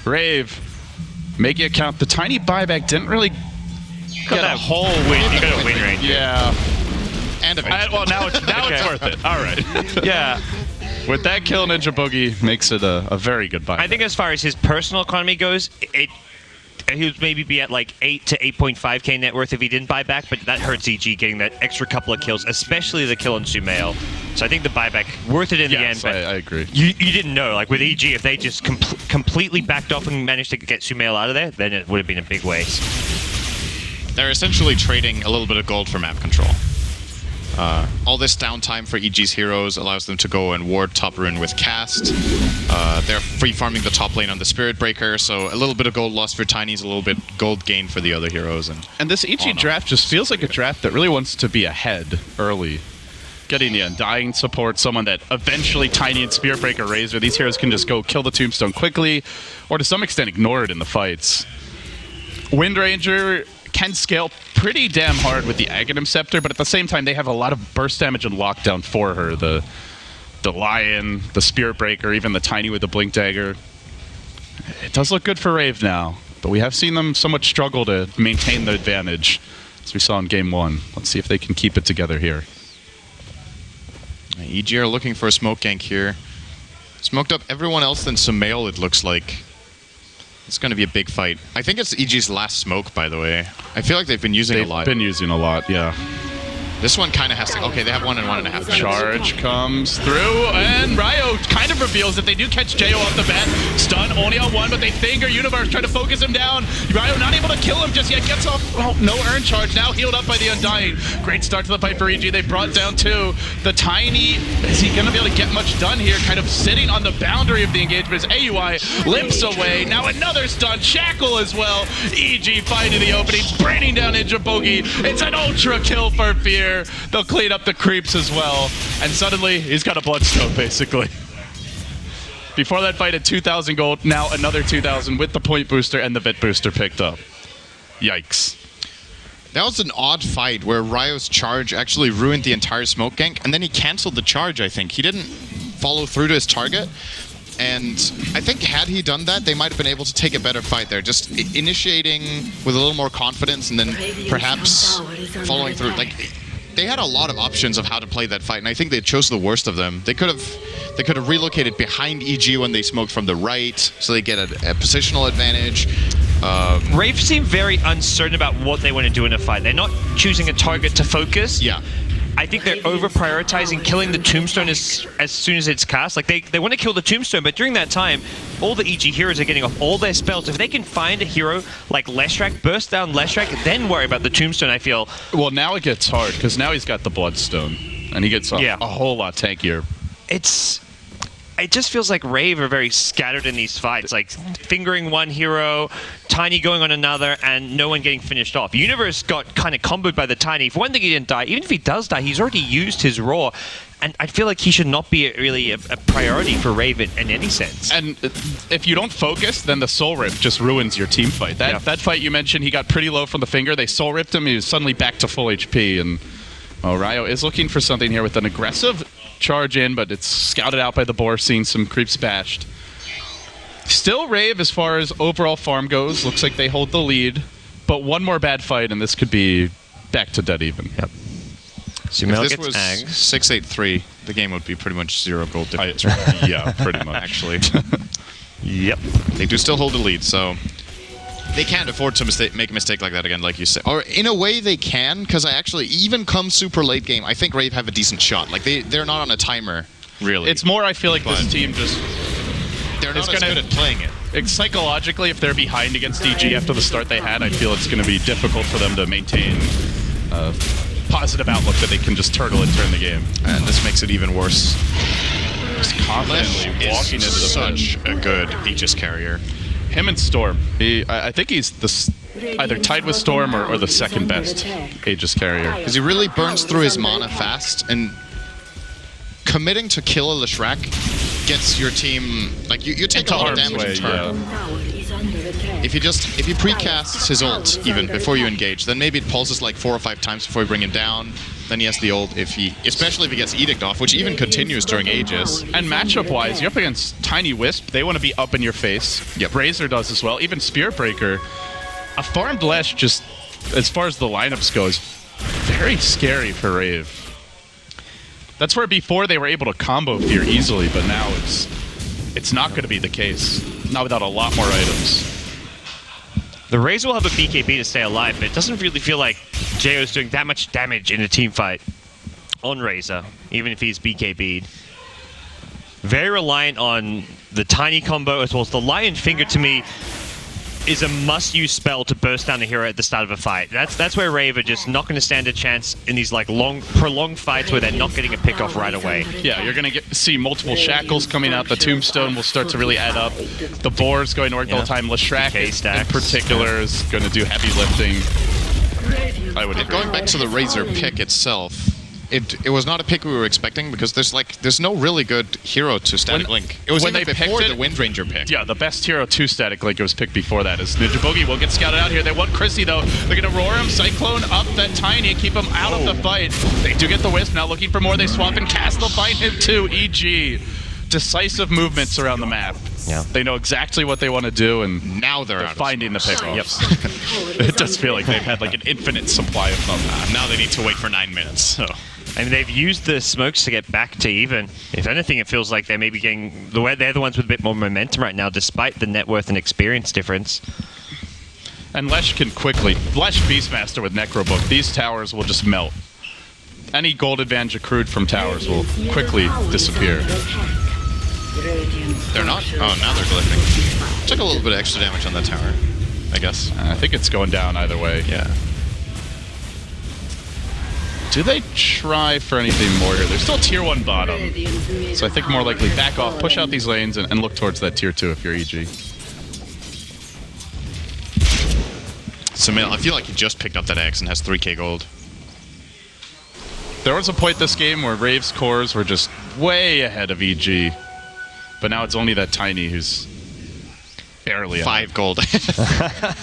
Rave, making it count. The Tiny buyback didn't really get a whole win. You got a win range. Yeah. And Well, now it's worth it. All right. Yeah. With that kill, Ninja Boogie makes it a very good buy. I think as far as his personal economy goes, he would maybe be at like 8 to 8.5k net worth if he didn't buy back, but that hurts EG getting that extra couple of kills, especially the kill on Sumail. So I think the buyback worth it in the end. But I agree. You didn't know, like with EG, if they just completely backed off and managed to get Sumail out of there, then it would have been a big waste. They're essentially trading a little bit of gold for map control. All this downtime for EG's heroes allows them to go and ward top rune with cast. They're free farming the top lane on the Spirit Breaker, so a little bit of gold lost for Tiny's, a little bit gold gained for the other heroes. And this EG draft just feels like a draft that really wants to be ahead early. Getting the Undying support, someone that eventually Tiny and Spirit Breaker Razor, these heroes can just go kill the Tombstone quickly, or to some extent ignore it in the fights. Wind Ranger can scale pretty damn hard with the Aghanim Scepter, but at the same time, they have a lot of burst damage and lockdown for her. The Lion, the Spirit Breaker, even the Tiny with the Blink Dagger. It does look good for Rave now, but we have seen them somewhat struggle to maintain the advantage, as we saw in Game 1. Let's see if they can keep it together here. EG are looking for a smoke gank here. Smoked up everyone else than Sumail, it looks like. It's going to be a big fight. I think it's EG's last smoke, by the way. I feel like they've been using a lot. They've been using a lot, yeah. This one kind of has to... Okay, they have 1.5 minutes. Charge comes through, and Ryo kind of reveals that they do catch Jo off the bat. Stun only on one, but they finger Universe, trying to focus him down. Ryo not able to kill him just yet, gets off. Oh, no earn charge, now healed up by the Undying. Great start to the fight for EG. They brought down 2. The Tiny, is he going to be able to get much done here? Kind of sitting on the boundary of the engagement as AUI limps away. Now another stun, Shackle as well. EG finding the openings, braining down Ninja Boogie. It's an ultra kill for Fear. They'll clean up the creeps as well, and suddenly he's got a Bloodstone basically. Before that fight at 2,000 gold, now another 2,000 with the point booster and the bit booster picked up. Yikes. That was an odd fight where Ryo's charge actually ruined the entire smoke gank, and then he canceled the charge, I think. He didn't follow through to his target, and I think had he done that, they might have been able to take a better fight there. Just initiating with a little more confidence and then perhaps following through. Like, they had a lot of options of how to play that fight, and I think they chose the worst of them. They could have relocated behind EG when they smoked from the right, so they get a positional advantage. Rave seem very uncertain about what they want to do in a fight. They're not choosing a target to focus. Yeah. I think they're over-prioritizing killing the Tombstone as soon as it's cast. Like, they want to kill the Tombstone, but during that time, all the EG heroes are getting off all their spells. If they can find a hero like Leshrac, burst down Leshrac, then worry about the Tombstone, I feel. Well, now it gets hard, because now he's got the Bloodstone, and he gets a whole lot tankier. It just feels like Rave are very scattered in these fights, like fingering one hero, Tiny going on another, and no one getting finished off. Universe got kind of comboed by the Tiny. For one thing, he didn't die. Even if he does die, he's already used his Raw, and I feel like he should not be really a priority for Rave in any sense. And if you don't focus, then the Soul Rip just ruins your team fight. That fight you mentioned, he got pretty low from the finger. They Soul Ripped him. He was suddenly back to full HP, and Ryo is looking for something here with an aggressive charge in, but it's scouted out by the Boar, seeing some creeps bashed. Still Rave as far as overall farm goes. Looks like they hold the lead, but one more bad fight and this could be back to dead even. Yep. Sumail if this was 6-8-3, the game would be pretty much 0 gold difference. Yeah, pretty much. Actually. Yep. They do still hold the lead, so they can't afford to make a mistake like that again, like you said. Or in a way they can, because I actually, even come super late game, I think Rave have a decent shot. Like, they're not on a timer, really. It's more, I feel like this team just... They're not as good at playing it. psychologically, if they're behind against EG after the start they had, I feel it's going to be difficult for them to maintain a positive outlook that they can just turtle and turn the game. And this makes it even worse. Just confidently walking into the such a good Aegis carrier. Him and Storm. I think he's either tied with Storm or the second best Aegis carrier. Because he really burns through his mana fast, and committing to kill a Leshrac gets your team, like, you take a lot of damage in turn. If he precasts his ult even before you engage, then maybe it pulses like 4 or 5 times before you bring him down. Then he has the ult, especially if he gets Edict off, which even continues during Aegis. And matchup-wise, you're up against Tiny Wisp. They want to be up in your face. Yep. Razor does as well. Even Spirit Breaker. A farmed Lesh, just as far as the lineups goes, very scary for Rave. That's where before they were able to combo Fear easily, but now it's not going to be the case. Not without a lot more items. The Razor will have a BKB to stay alive, but it doesn't really feel like JO's doing that much damage in a team fight on Razor, even if he's BKB'd. Very reliant on the Tiny combo, as well as the Lion Finger, to me, is a must-use spell to burst down a hero at the start of a fight. That's where Rave are just not going to stand a chance in these like long, prolonged fights where they're not getting a pick off right away. Yeah, you're going to see multiple shackles coming out. The Tombstone will start to really add up. The Boar's going to work the whole time. Leshrac in particular is going to do heavy lifting. I would agree. Going back to the Razor pick itself, it was not a pick we were expecting, because there's no really good hero to Static Link. It was when even they before picked the Wind Ranger pick. Yeah, the best hero to Static Link was picked before that is Ninja Boogie. Will get scouted out here. They want Chrissy though. They're gonna roar him, Cyclone up that Tiny, keep him out of the fight. They do get the Wisp, now looking for more. They swap and cast, they'll find him too. EG. Decisive movements around the map. Yeah. They know exactly what they want to do, and Now they're out finding the pickoffs. Yep. It does feel like they've had like an infinite supply of them. Now they need to wait for 9 minutes. So. I mean, they've used the smokes to get back to even. If anything, it feels like they're maybe getting they're the ones with a bit more momentum right now, despite the net worth and experience difference. And Lesh can quickly, Lesh Beastmaster with Necrobook, these towers will just melt. Any gold advantage accrued from towers will quickly disappear. They're not? Oh, now they're glyphing. Took a little bit of extra damage on that tower, I guess. I think it's going down either way. Yeah. Do they try for anything more here? They're still tier 1 bottom. So I think more likely back off, push out these lanes, and look towards that tier 2 if you're EG. Sumail, I feel like he just picked up that X and has 3k gold. There was a point this game where Rave's cores were just way ahead of EG. But now it's only that Tiny who's barely 5 gold.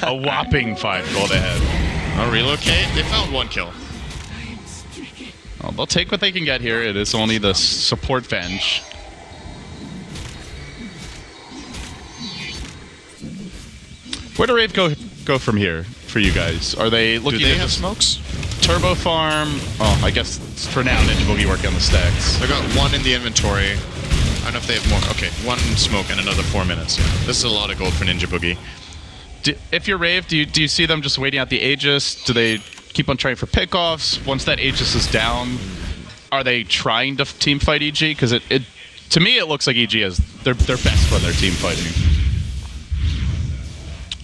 a whopping 5 gold ahead. I'll relocate. They found 1 kill. Well, they'll take what they can get here. It is only the support Venge. Where do Rave go from here for you guys? Are they looking Do they at have this smokes? turbo farm? Oh, I guess for now, Ninja Boogie working on the stacks. They got 1 in the inventory. I don't know if they have more. Okay, 1 smoke and another 4 minutes. Yeah. This is a lot of gold for Ninja Boogie. If you're Rave, do you see them just waiting out the Aegis? Do they keep on trying for pickoffs? Once that Aegis is down, are they trying to team fight EG? Because to me, it looks like EG is their best when they're team fighting.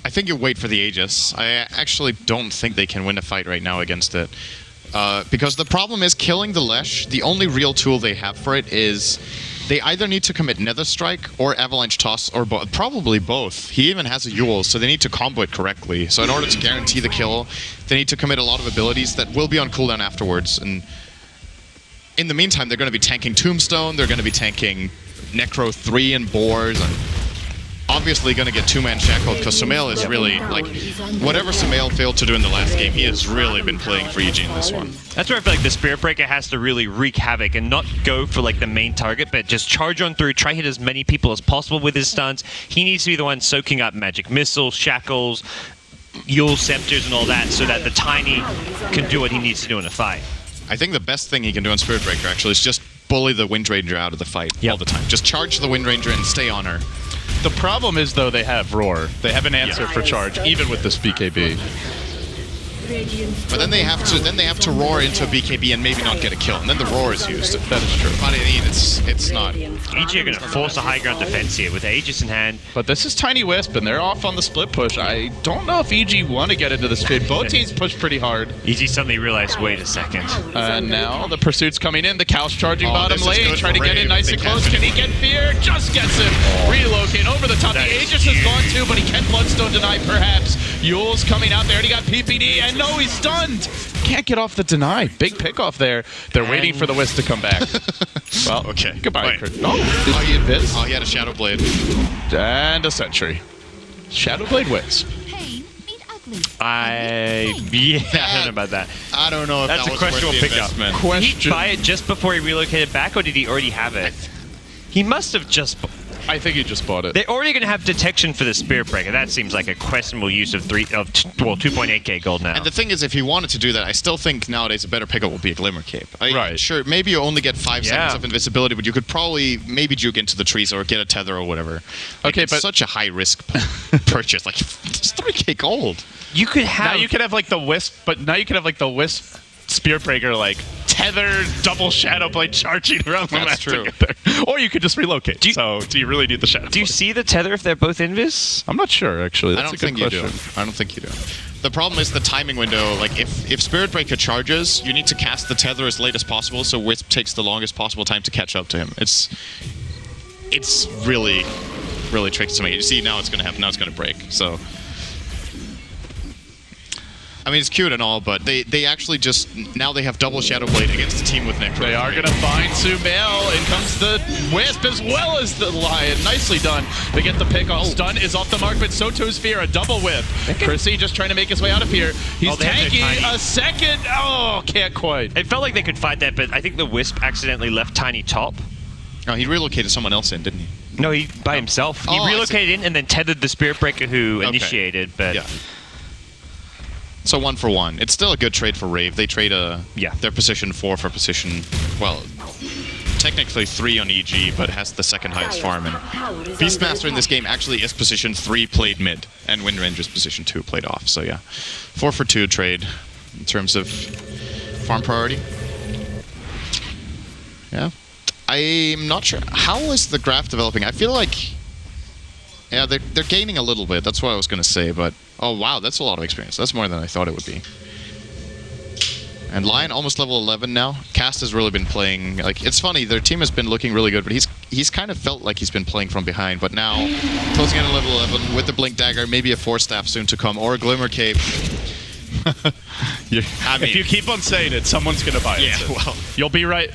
I think you wait for the Aegis. I actually don't think they can win a fight right now against it. Because the problem is killing the Lesh, the only real tool they have for it is they either need to commit Nether Strike or Avalanche Toss, or probably both. He even has a Yule, so they need to combo it correctly. So in order to guarantee the kill, they need to commit a lot of abilities that will be on cooldown afterwards. And in the meantime, they're going to be tanking Tombstone, they're going to be tanking Necro 3 and Boars, and obviously going to get 2-man shackled, because Sumail is really, like, whatever Sumail failed to do in the last game, he has really been playing for EG in this one. That's where I feel like the Spirit Breaker has to really wreak havoc and not go for like the main target, but just charge on through, try hit as many people as possible with his stuns. He needs to be the one soaking up magic missiles, shackles, Yule scepters and all that, so that the Tiny can do what he needs to do in a fight. I think the best thing he can do on Spirit Breaker actually is just bully the Wind Ranger out of the fight all the time. Just charge the Wind Ranger and stay on her. The problem is, though, they have Roar. They have an answer for charge, even with this BKB. But then they have to roar into a BKB and maybe not get a kill, and then the roar is used. That is true. But I mean, it's not. EG are going to force a high ground defense here with Aegis in hand. But this is Tiny Wisp, and they're off on the split push. I don't know if EG want to get into the split. Both teams push pretty hard. EG suddenly realized, wait a second. And now the pursuit's coming in. The Couch charging bottom this is lane, good trying to for get in Rave nice if and they close. catch Can it. he get Fear? Just gets him. Relocate over the top. The That is Aegis is gone huge. too, but he can Bloodstone deny perhaps. Yule's coming out there, and he got PPD, and no, he's stunned. Can't get off the deny. Big pick off there. They're waiting for the Wisp to come back. Well, Okay. Goodbye, Wait. Chris. Oh, did he invis? Oh, he had a Shadow Blade. And a Sentry. Shadowblade Wisp. Pain meet ugly. I don't know about that. I don't know if That's that a was questionable worth the pickup. investment. Did he Question. buy it just before he relocated back, or did he already have it? He must have just. I think he just bought it. They're already going to have detection for the Spirit Breaker. That seems like a questionable use of 2.8k gold now. And the thing is, if he wanted to do that, I still think nowadays a better pickup would be a Glimmer Cape. Right. Sure, maybe you only get 5 Yeah. seconds of invisibility, but you could probably maybe juke into the trees or get a tether or whatever. Like, Okay, it's but- such a high risk purchase. Like, it's 3k gold. You could have. Now you can have like the Wisp, but now you can have like the Wisp Spear Breaker like tethered double Shadow Blade charging around the That's map true. together. Or you could just relocate. So do you really need the Shadow Do you Blade? see the tether if they're both invis? I'm not sure actually. That's I don't a good think question. you do. I don't think you do. The problem is the timing window. Like, if Spirit Breaker charges, you need to cast the tether as late as possible, so Wisp takes the longest possible time to catch up to him. It's really, really tricky to make. You see, now it's going to happen. Now it's going to break. So, I mean, it's cute and all, but they actually just now they have double Shadow Blade against the team with Necro. They are going to find Sumail. In comes the Wisp as well as the Lion. Nicely done. They get the pick off. Stun is off the mark, but so too's Fear. A double whip. Chrissy just trying to make his way out of here. He's they have their tanking tiny. a second. Oh, can't quite. It felt like they could fight that, but I think the Wisp accidentally left Tiny top. Oh, he relocated someone else in, didn't he? No, he by himself. He Oh, I see. relocated in and then tethered the Spirit Breaker who Okay. initiated, but Yeah. So 1 for 1. It's still a good trade for Rave. They trade their position 4 for position, well, technically 3 on EG, but has the second highest farm. And Beastmaster in this game actually is position 3 played mid, and Wind Ranger's position 2 played off. So yeah, 4 for 2 trade in terms of farm priority. Yeah. I'm not sure. How is the graph developing? I feel like, yeah, they're gaining a little bit. That's what I was going to say, but oh wow, that's a lot of experience. That's more than I thought it would be. And Lion almost level 11 now. Cast has really been playing, like, it's funny, their team has been looking really good, but he's kind of felt like he's been playing from behind, but now closing in at level 11 with the Blink Dagger, maybe a Force Staff soon to come, or a Glimmer Cape. I mean, If you keep on saying it, someone's going to buy it. yeah, well, You'll be right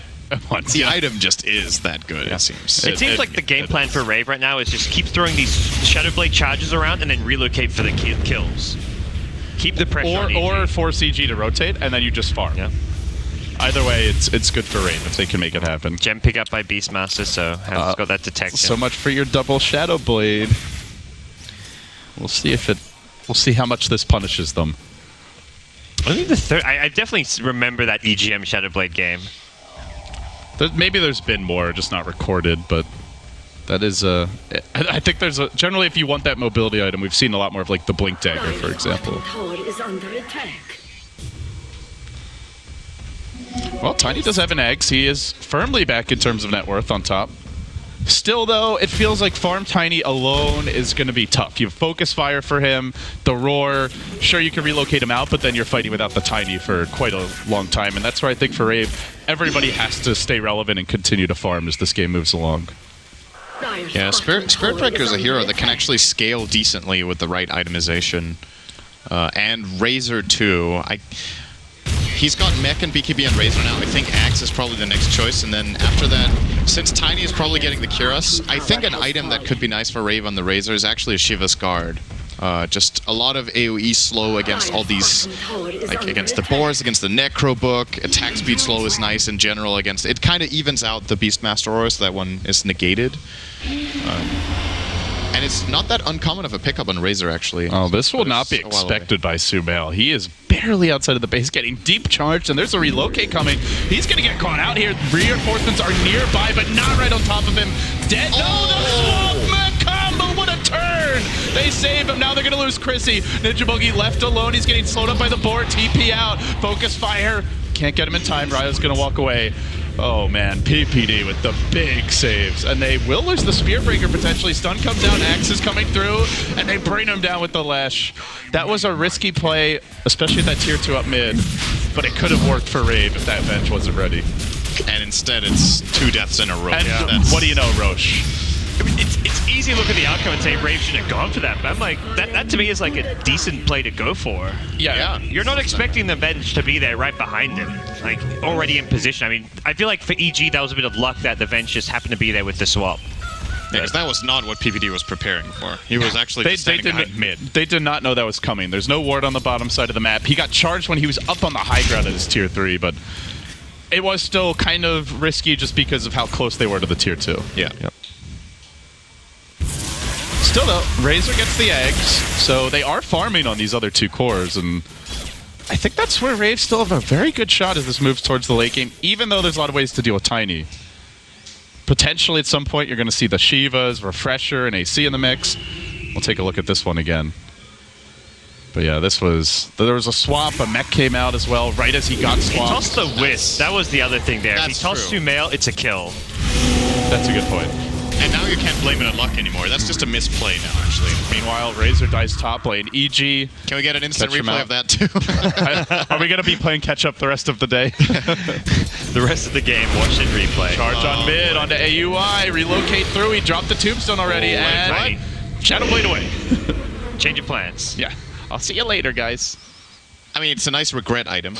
once. the item just is that good, it seems. it seems like the game plan for Rave right now is just keep throwing these Shadow Blade charges around and then relocate for the kills. Keep the pressure on EG. Or force EG to rotate, and then you just farm. Yeah. Either way, it's good for Rave if they can make it happen. Gem pick up by Beastmaster, so has got that detection. So much for your double Shadow Blade. We'll see if it. We'll see how much this punishes them. I think the third. I definitely remember that EGM Shadow Blade game. Maybe there's been more, just not recorded, but that is I think there's a generally if you want that mobility item, we've seen a lot more of like the Blink Dagger, for example. Tower is under attack. Well, Tiny does have an eggs. He is firmly back in terms of net worth on top. Still, though, it feels like Farm Tiny alone is going to be tough. You have Focus Fire for him, the Roar. Sure, you can relocate him out, but then you're fighting without the Tiny for quite a long time. And that's where I think for Rave, everybody has to stay relevant and continue to farm as this game moves along. Yeah, Spirit Breaker is a hero that can actually scale decently with the right itemization. And Razor too. He's got Mech and BKB and Razor now. I think Axe is probably the next choice. And then after that, since Tiny is probably getting the Cuirass, I think an item that could be nice for Rave on the Razor is actually a Shiva's Guard. Just a lot of AoE slow against all these, like against the Boars, against the Necro Book. Attack speed slow is nice in general against. It kind of evens out the Beastmaster Aura, so that one is negated. And it's not that uncommon of a pickup on Razor, actually. Oh, this will not be It's a while away. expected by Sumail. He is barely outside of the base, getting deep charged, and there's a relocate coming. He's going to get caught out here. Reinforcements are nearby, but not right on top of him. Dead. No, the Swampman combo! What a turn! They save him. Now they're going to lose Chrissy. Ninja Boogie left alone. He's getting slowed up by the board. TP out. Focus fire. Can't get him in time. Ryo's going to walk away. Oh man, PPD with the big saves. And they will lose the Spear Breaker potentially. Stun comes out, Axe is coming through, and they bring him down with the Lash. That was a risky play, especially at that tier 2 up mid. But it could have worked for Rave if that Venge wasn't ready. And instead it's 2 deaths in a row. And what do you know, Roche? I mean, it's easy to look at the outcome and say Rave should have gone for that, but I'm like, that to me is like a decent play to go for. Yeah. You're not expecting the Venge to be there right behind him, like already in position. I mean, I feel like for EG that was a bit of luck that the Venge just happened to be there with the swap. Because that was not what PPD was preparing for. He was actually just standing behind mid. They did not know that was coming. There's no ward on the bottom side of the map. He got charged when he was up on the high ground at his tier 3, but it was still kind of risky just because of how close they were to the tier 2. Yeah. Yep. Still though, Razor gets the eggs, so they are farming on these other 2 cores, and I think that's where Rave still have a very good shot as this moves towards the late game, even though there's a lot of ways to deal with Tiny. Potentially at some point you're going to see the Shivas, Refresher, and AC in the mix. We'll take a look at this one again. But yeah, there was a swap, a mech came out as well, right as he got He swapped. tossed the Wisp. That was the other thing there. If he That's tossed true. Sumail, it's a kill. That's a good point. And now you can't blame it on luck anymore. That's just a misplay now, actually. Meanwhile, Razor dies top lane. EG, Can we get an instant Catch him replay out. of that too? are we going to be playing catch up the rest of the day? The rest of the game, watch it replay. Charge on mid, onto AUI, relocate through. He dropped the tombstone already, and right. Shadow Blade away. Change of plans. Yeah, I'll see you later, guys. I mean, it's a nice regret item.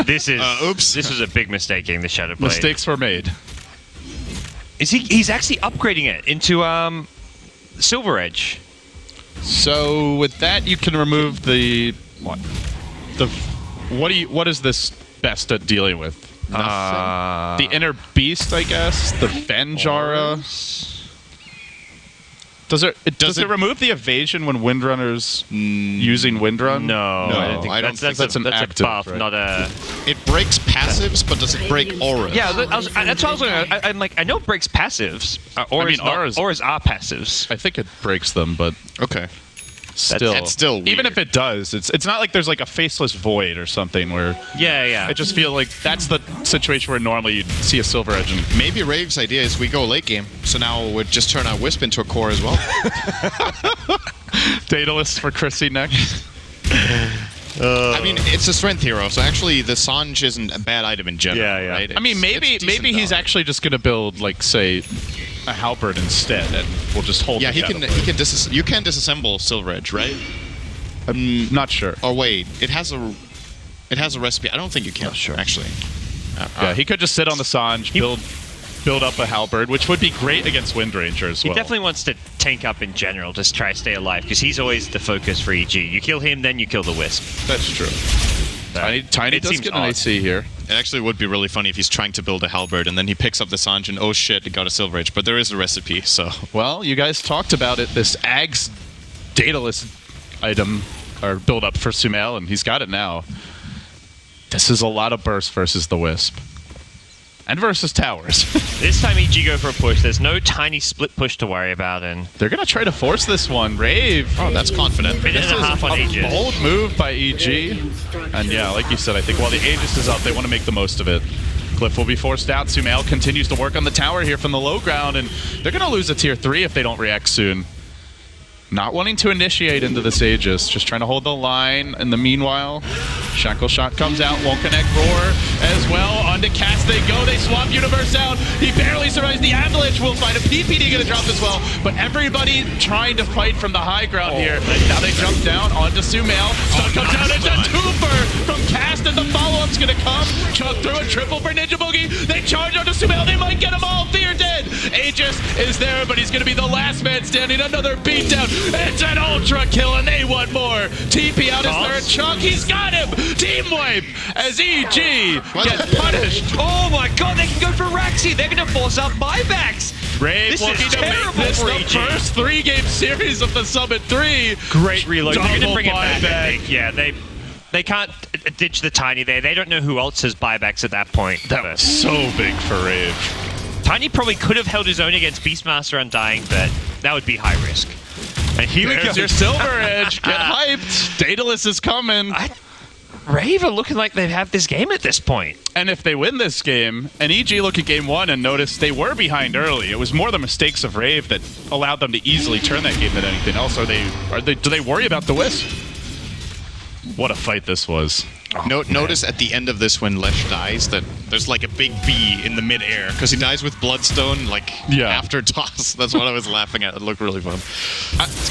This is oops. This was a big mistake getting the Shadow Blade. Mistakes were made. Is he's actually upgrading it into Silver Edge. So with that, you can remove the what? What is this best at dealing with? The inner beast, I guess. The Venjara. Does it remove the evasion when Windrunner's using Windrun? No, I don't think I don't that's, think that's an a active, buff, right? not a. It breaks passives, but does it break auras? Yeah, that's what I was looking at. I'm like, I know it breaks passives. Auras are passives. I think it breaks them, but Okay. still, That's still weird. even if it does, it's not like there's like a faceless void or something where Yeah. I just feel like that's the situation where normally you'd see a Silver Edge and Maybe Rave's idea is we go late game, so now we'd just turn our Wisp into a core as well. Daedalus for Chrissy next. I mean, it's a strength hero, so actually the Sanj isn't a bad item in general, Yeah. right? I mean, It's decent maybe he's value. actually just gonna build like say a halberd instead, and we'll just hold. Yeah, the you can disassemble Silver Edge, right? I'm not sure. Or wait, it has a recipe. I don't think you can. Sure, actually. Yeah, he could just sit on the Sanj, build up a halberd, which would be great against Windranger as He well. definitely wants to tank up in general, just try to stay alive, because he's always the focus for EG. You kill him, then you kill the Wisp. That's true. Tiny It does seems get an odd. AC here. It actually would be really funny if he's trying to build a halberd and then he picks up the Sanj and oh shit, it got a Silver Edge. But there is a recipe, so Well, you guys talked about it. This Ags Daedalus item or build up for Sumail, and he's got it now. This is a lot of burst versus the Wisp. And versus towers. This time EG go for a push. There's no tiny split push to worry about, and They're going to try to force this one. Rave. oh, that's confident. minute This and a half on a Aegis. bold move by EG. And yeah, like you said, I think while the Aegis is up, they want to make the most of it. Cliff will be forced out. Sumail continues to work on the tower here from the low ground, and they're going to lose a tier 3 if they don't react soon. Not wanting to initiate into this Aegis, just trying to hold the line. In the meanwhile, Shackle Shot comes out, won't connect. Roar as well. Onto Cast they go. They swap Universe out. He barely survives the avalanche. We'll find a PPD going to drop as well. But everybody trying to fight from the high ground here. Now they jump down onto Sumail. Stun comes out. It's a twofer from Cast, and the follow-up's going to come. Chuck through a triple for Ninja Boogie. They charge onto Sumail. They might get them all. Fear dead. Aegis is there, but he's going to be the last man standing. Another beatdown. It's an ultra kill, and they want more. TP out is there. Chuck, he's got him. Team wipe as EG gets punished. Oh my god, they can go for Raxi. They're going to force out buybacks. Rave This looking is to make terrible this for the EG. first 3-game series of the Summit 3. Great reload. They're going to Double bring it back. I buyback. think. Yeah, they can't ditch the Tiny there. They don't know who else has buybacks at that point. That was so big for Rave. Tiny probably could have held his own against Beastmaster Undying, but that would be high risk. And here we There's go. your Silver Edge. Get hyped. Daedalus is coming. Rave are looking like they have this game at this point. And if they win this game, and EG look at game one and notice they were behind early, it was more the mistakes of Rave that allowed them to easily turn that game than anything else. Do they worry about the Wisp? What a fight this was. Notice at the end of this when Lesh dies that there's like a big B in the midair because he dies with Bloodstone after toss. That's what I was laughing at. It looked really fun.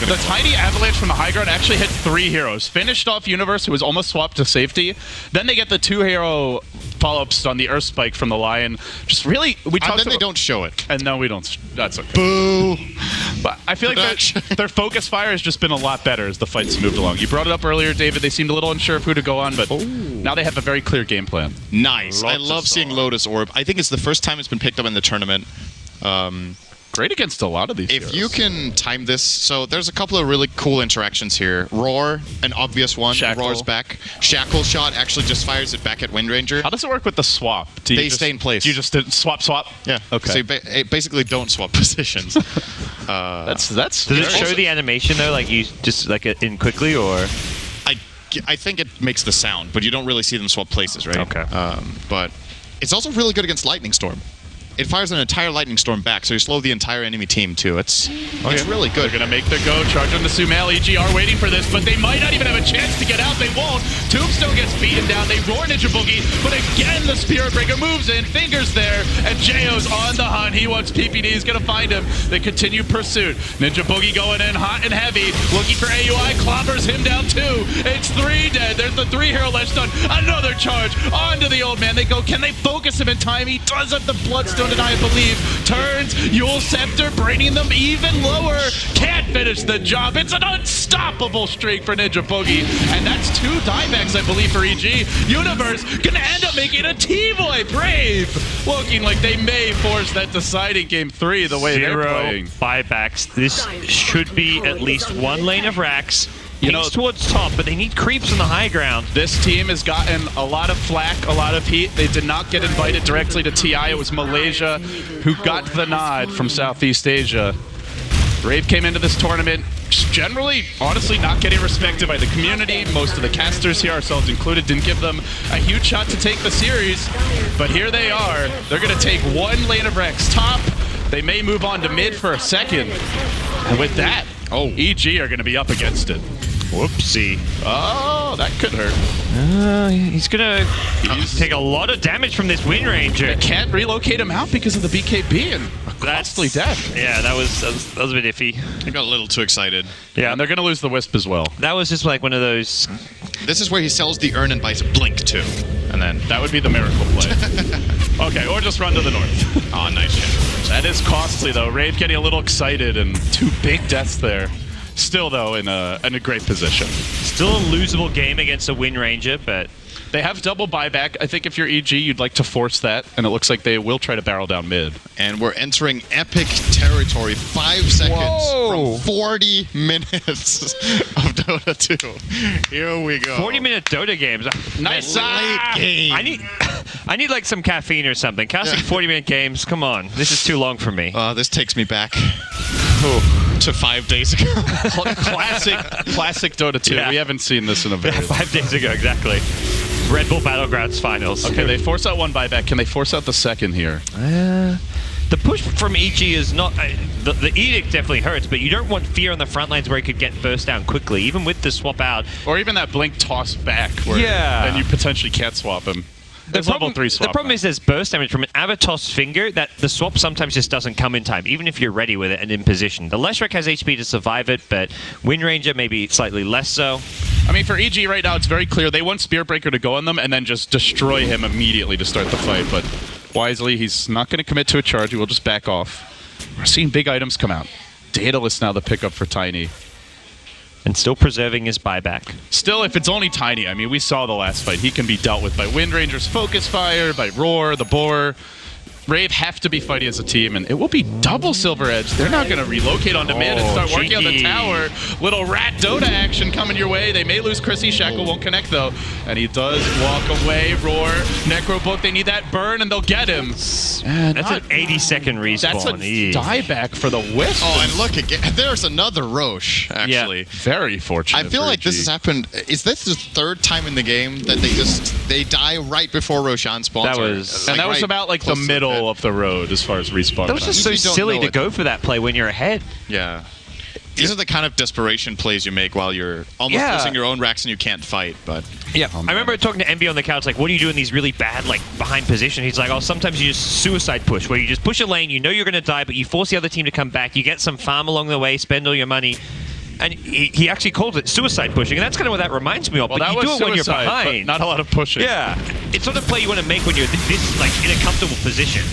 The tiny avalanche from the high ground actually hit 3 heroes. Finished off Universe, who was almost swapped to safety. Then they get the 2-hero follow-ups on the Earth Spike from the Lion. Just really, we talked And then about, they don't show it. And no, we don't. That's okay. Boo! But I feel like their focus fire has just been a lot better as the fights moved along. You brought it up earlier, David. They seemed a little unsure of who to go on, but now they have a very clear game plan. Nice. I Lots love of seeing Lotus Orb. I think it's the first time it's been picked up in the tournament. Great against a lot of these If heroes. you can time this, so there's a couple of really cool interactions here. Roar, an obvious one. Shackle. Roar's back. Shackle shot actually just fires it back at Windranger. How does it work with the swap? Do you They stay in place. Do you just swap? Yeah. Okay. So you basically don't swap positions. That's Does it show the animation though, like you just like in quickly, or? I think it makes the sound, but you don't really see them swap places, right? Okay. But it's also really good against Lightning Storm. It fires an entire Lightning Storm back, so you slow the entire enemy team too. It's really good. They're going to make their go, charge on the Sumail. EG are waiting for this, but they might not even have a chance to get out. They won't. Tombstone gets beaten down. They roar Ninja Boogie, but again the Spirit Breaker moves in. Fingers there, and Jo's on the hunt. He wants PPD. He's going to find him. They continue pursuit. Ninja Boogie going in hot and heavy, looking for AUI. Clobbers him down too. It's 3 dead. There's the 3-hero left stun. Another charge onto the old man. They go. Can they focus him in time? He does have the Bloodstone tonight, I believe. Turns, Yule Scepter, bringing them even lower. Can't finish the job. It's an unstoppable streak for Ninja Boogie. And that's 2 diebacks, I believe, for EG. Universe gonna end up making a T-Boy Brave. Looking like they may force that deciding game 3 the way they're playing. Buybacks. This should be at least 1 lane of racks. You know, towards top, but they need creeps on the high ground. This team has gotten a lot of flack, a lot of heat. They did not get invited directly to TI. It was Malaysia who got the nod from Southeast Asia. Rave came into this tournament just generally, honestly, not getting respected by the community. Most of the casters here, ourselves included, didn't give them a huge shot to take the series. But here they are. They're going to take 1 lane of Rex top. They may move on to mid for a second. And with that, EG are going to be up against it. Whoopsie. Oh, that could hurt. He's gonna take a lot of damage from this Windranger. They can't relocate him out because of the BKB and a costly death. Yeah, that was a bit iffy. I got a little too excited. Yeah, And they're going to lose the Wisp as well. that was just like one of those. This is where he sells the urn and buys a blink too. And then That would be the miracle play. Okay, or just run to the north. oh, nice shit. That is costly, though. Rave getting a little excited and 2 big deaths there. Still, though, in a great position. Still a losable game against a Windranger, but They have double buyback. I think if you're EG, you'd like to force that, and it looks like they will try to barrel down mid. And we're entering epic territory. 5 seconds Whoa. from 40 minutes of Dota 2. Here we go. 40-minute Dota games. Nice. Late game. I need like some caffeine or something. Casting 40-minute games. Come on, this is too long for me. This takes me back to 5 days ago. Classic Dota 2. Yeah. We haven't seen this in a very long 5 days ago, exactly. Red Bull Battlegrounds finals. Okay, they force out 1 buyback. Can they force out the second here? The push from EG is not... the edict definitely hurts, but you don't want fear on the front lines where he could get burst down quickly, even with the swap out. Or even that blink toss back where Yeah. and you potentially can't swap him. There's level 3 swap. The problem is there's burst damage from an Avatos finger that the swap sometimes just doesn't come in time, even if you're ready with it and in position. The Leshrac has HP to survive it, but Windranger maybe slightly less so. I mean, for EG right now, it's very clear. They want Spirit Breaker to go on them and then just destroy him immediately to start the fight. But wisely, he's not going to commit to a charge. He will just back off. We're seeing big items come out. Daedalus now the pickup for Tiny. And still preserving his buyback. Still, if it's only Tiny, I mean, we saw the last fight. He can be dealt with by Windranger's Focus Fire, by Roar, the Boar. Rave have to be fighting as a team, and it will be double Silver Edge. They're now going to relocate onto mid and start working on the cheeky. tower. Little rat Dota action coming your way. They may lose Chrissy. Shackle won't connect, though. And he does walk away. Roar, Necro Book, they need that burn, and they'll get him. And That's an 80-second respawn. That's a dieback for the Wisp. Oh, and look again. There's another Roche, actually. Yeah. Very fortunate. I feel for like this EG. has happened. Is this the third time in the game that they die right before Roshan spawns? That was- And that was about like the close to middle of the road as far as respawn. That was just so usually don't silly know to it. go for that play when you're ahead. Yeah. These are the kind of desperation plays you make while you're almost Yeah. losing your own racks and you can't fight. But Yeah, I remember talking to Envy on the couch, like, what do you do in these really bad, like, behind position? He's like, oh, sometimes you just suicide push, where you just push a lane, you know you're going to die, but you force the other team to come back, you get some farm along the way, spend all your money. And he actually called it suicide pushing, and that's kind of what that reminds me of. Well, but that you was do it when you're suicide, but behind. not a lot of pushing. Yeah, it's not a play you want to make when you're this like in a comfortable position.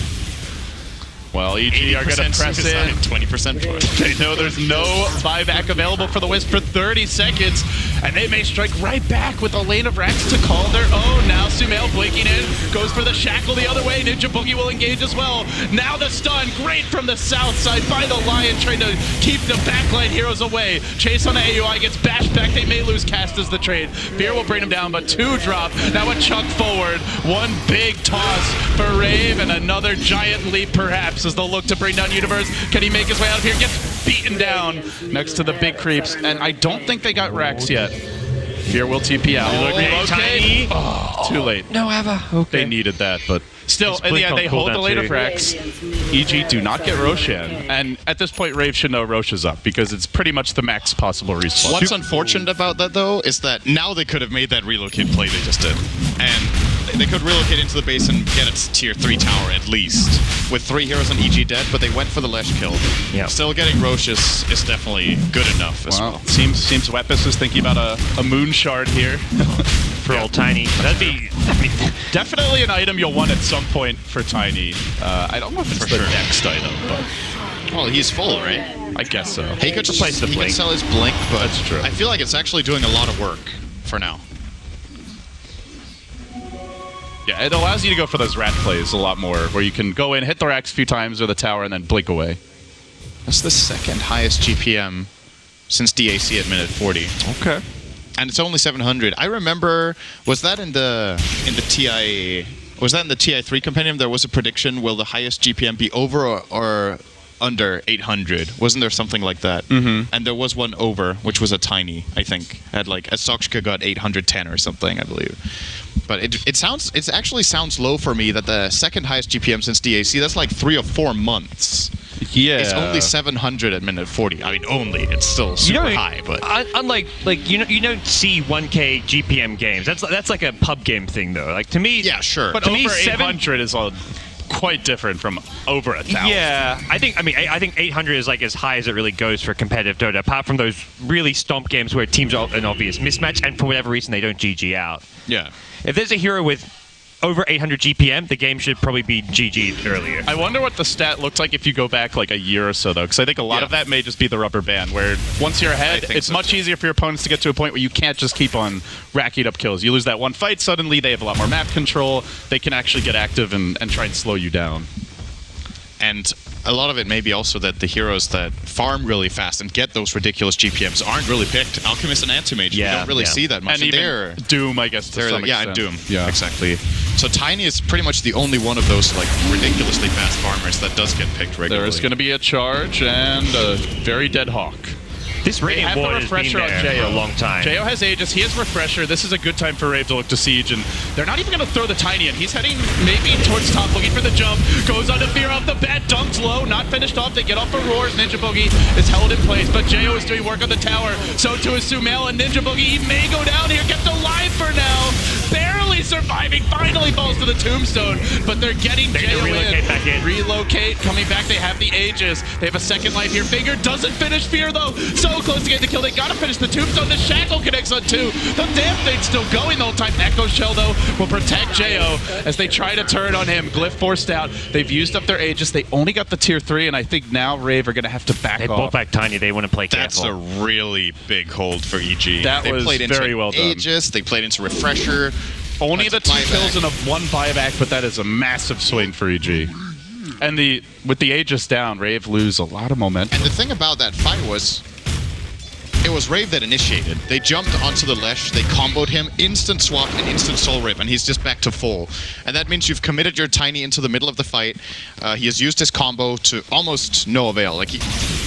Well, EG are going to 80% press suicide, in. 20% push. They know there's no buyback available for the Wisp for 30 seconds, and they may strike right back with a lane of racks to call their own. Now Sumail blinking in, goes for the shackle the other way. Ninja Boogie will engage as well. Now the stun, great from the south side by the Lion, trying to keep the backline heroes away. Chase on the AUI gets bashed back. They may lose cast as the trade. Fear will bring him down, but 2 drop. Now a chunk forward. One big toss for Rave, and another giant leap perhaps as they'll look to bring down Universe. Can he make his way out of here? Gets beaten down next to the big creeps, and I don't think they got Rex yet. Fear will TP out. Okay, Tiny. Oh, too late. No, ever. Okay. They needed that, but still, It's in the blink end, on they hold the cooldown lane of too. Rex. EG do not get Roshan, and at this point, Rave should know Roche is up because it's pretty much the max possible respawn. What's unfortunate about that, though, is that now they could have made that relocate play they just did. And they could relocate into the base and get its tier 3 tower at least. With 3 heroes on EG dead, but they went for the Lesh kill. Yeah. Still getting Roche is definitely good enough as Well, well. seems Wepis is thinking about a moon shard here. For old Tiny. That'd be. I mean, Definitely an item you'll want at some point for Tiny. I don't know if it's For the sure. next item, but Well, he's full, right? I guess so. He could just Replace the he could blink. sell his blink, but That's true. I feel like it's actually doing a lot of work for now. Yeah, it allows you to go for those rat plays a lot more, where you can go in, hit the racks a few times or the tower, and then blink away. That's the second highest GPM since DAC at minute 40. okay. And it's only 700. I remember, was that in the TI? Was that in the TI3 compendium? There was a prediction: will the highest GPM be over or under 800? Wasn't there something like that? Mm-hmm. And there was one over, which was a tiny. I think had like a Sochka got 810 or something, I believe. But it actually sounds low for me that the second highest GPM since DAC. That's like 3 or 4 months. Yeah. It's only 700 at minute 40. I mean, only. It's still super high, but Unlike you don't see 1K GPM games. That's like a pub game thing though. Like to me, yeah, sure. But to over me, 800 is quite different from over 1,000. Yeah, I think 800 is like as high as it really goes for competitive Dota. Apart from those really stomp games where teams are an obvious mismatch, and for whatever reason they don't GG out. yeah. If there's a hero with over 800 GPM, the game should probably be GG'd earlier. I wonder what the stat looked like if you go back like a year or so, though, because I think a lot Yeah. of that may just be the rubber band, where once you're ahead, I think it's so, much too. easier for your opponents to get to a point where you can't just keep on racking up kills. You lose that one fight, suddenly they have a lot more map control. They can actually get active and try and slow you down. And a lot of it may be also that the heroes that farm really fast and get those ridiculous GPMs aren't really picked. Alchemist and Anti-Mage, Yeah, you don't really yeah. see that much. And even Doom, I guess, to they're some like, yeah, extent. Doom. Yeah. Exactly. So Tiny is pretty much the only one of those like ridiculously fast farmers that does get picked regularly. There's going to be a charge and a very dead hawk. This They Radiant have the Ward has been refresher on there Jo. for a long time. Jo has Aegis. He has refresher. This is a good time for Rave to look to siege, and they're not even going to throw the Tiny in. He's heading maybe towards top, looking for the jump. Goes on to Fear off the bat, dunked low, not finished off. They get off the roars. Ninja Boogie is held in place, but Jo is doing work on the tower. So too is Sumail, and Ninja Boogie. He may go down here, gets alive for now. Barely surviving, finally falls to the tombstone, but they're getting They're Jo gonna relocate in. back in. Relocate, coming back. They have the Aegis. They have a second life here. Finger doesn't finish Fear though. So close to getting the kill. They gotta finish the tombstone. The shackle connects on 2. The damn thing's still going the whole time. Echo Shell though will protect Jo as they try to turn on him. Glyph forced out. They've used up their Aegis. They only got the tier 3, and I think now Rave are gonna have to back They off. bought back Tiny. They want to play That's careful. a really big hold for EG. That they was played into very well done. Aegis, they played into Refresher. Only the That's 2 a kills buyback. and a 1 buyback, but that is a massive swing for EG. And with the Aegis down, Rave lose a lot of momentum. And the thing about that fight was, it was Rave that initiated. They jumped onto the Lesh, they comboed him, instant swap and instant soul rip, and he's just back to full. And that means you've committed your Tiny into the middle of the fight. He has used his combo to almost no avail. Like, he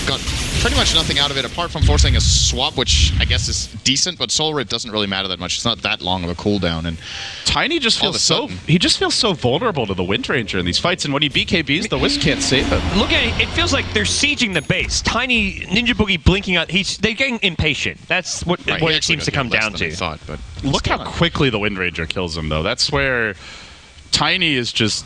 got pretty much nothing out of it, apart from forcing a swap, which I guess is decent, but soul rip doesn't really matter that much. It's not that long of a cooldown. And Tiny just feels so vulnerable to the Wind Ranger in these fights, and when he BKBs, the Wisp can't save him. Look at it. It feels like they're sieging the base. Tiny Ninja Boogie blinking out. They're getting impatient. That's what it seems to come down to. Thought, but look how quickly the Wind Ranger kills him, though. That's where Tiny is just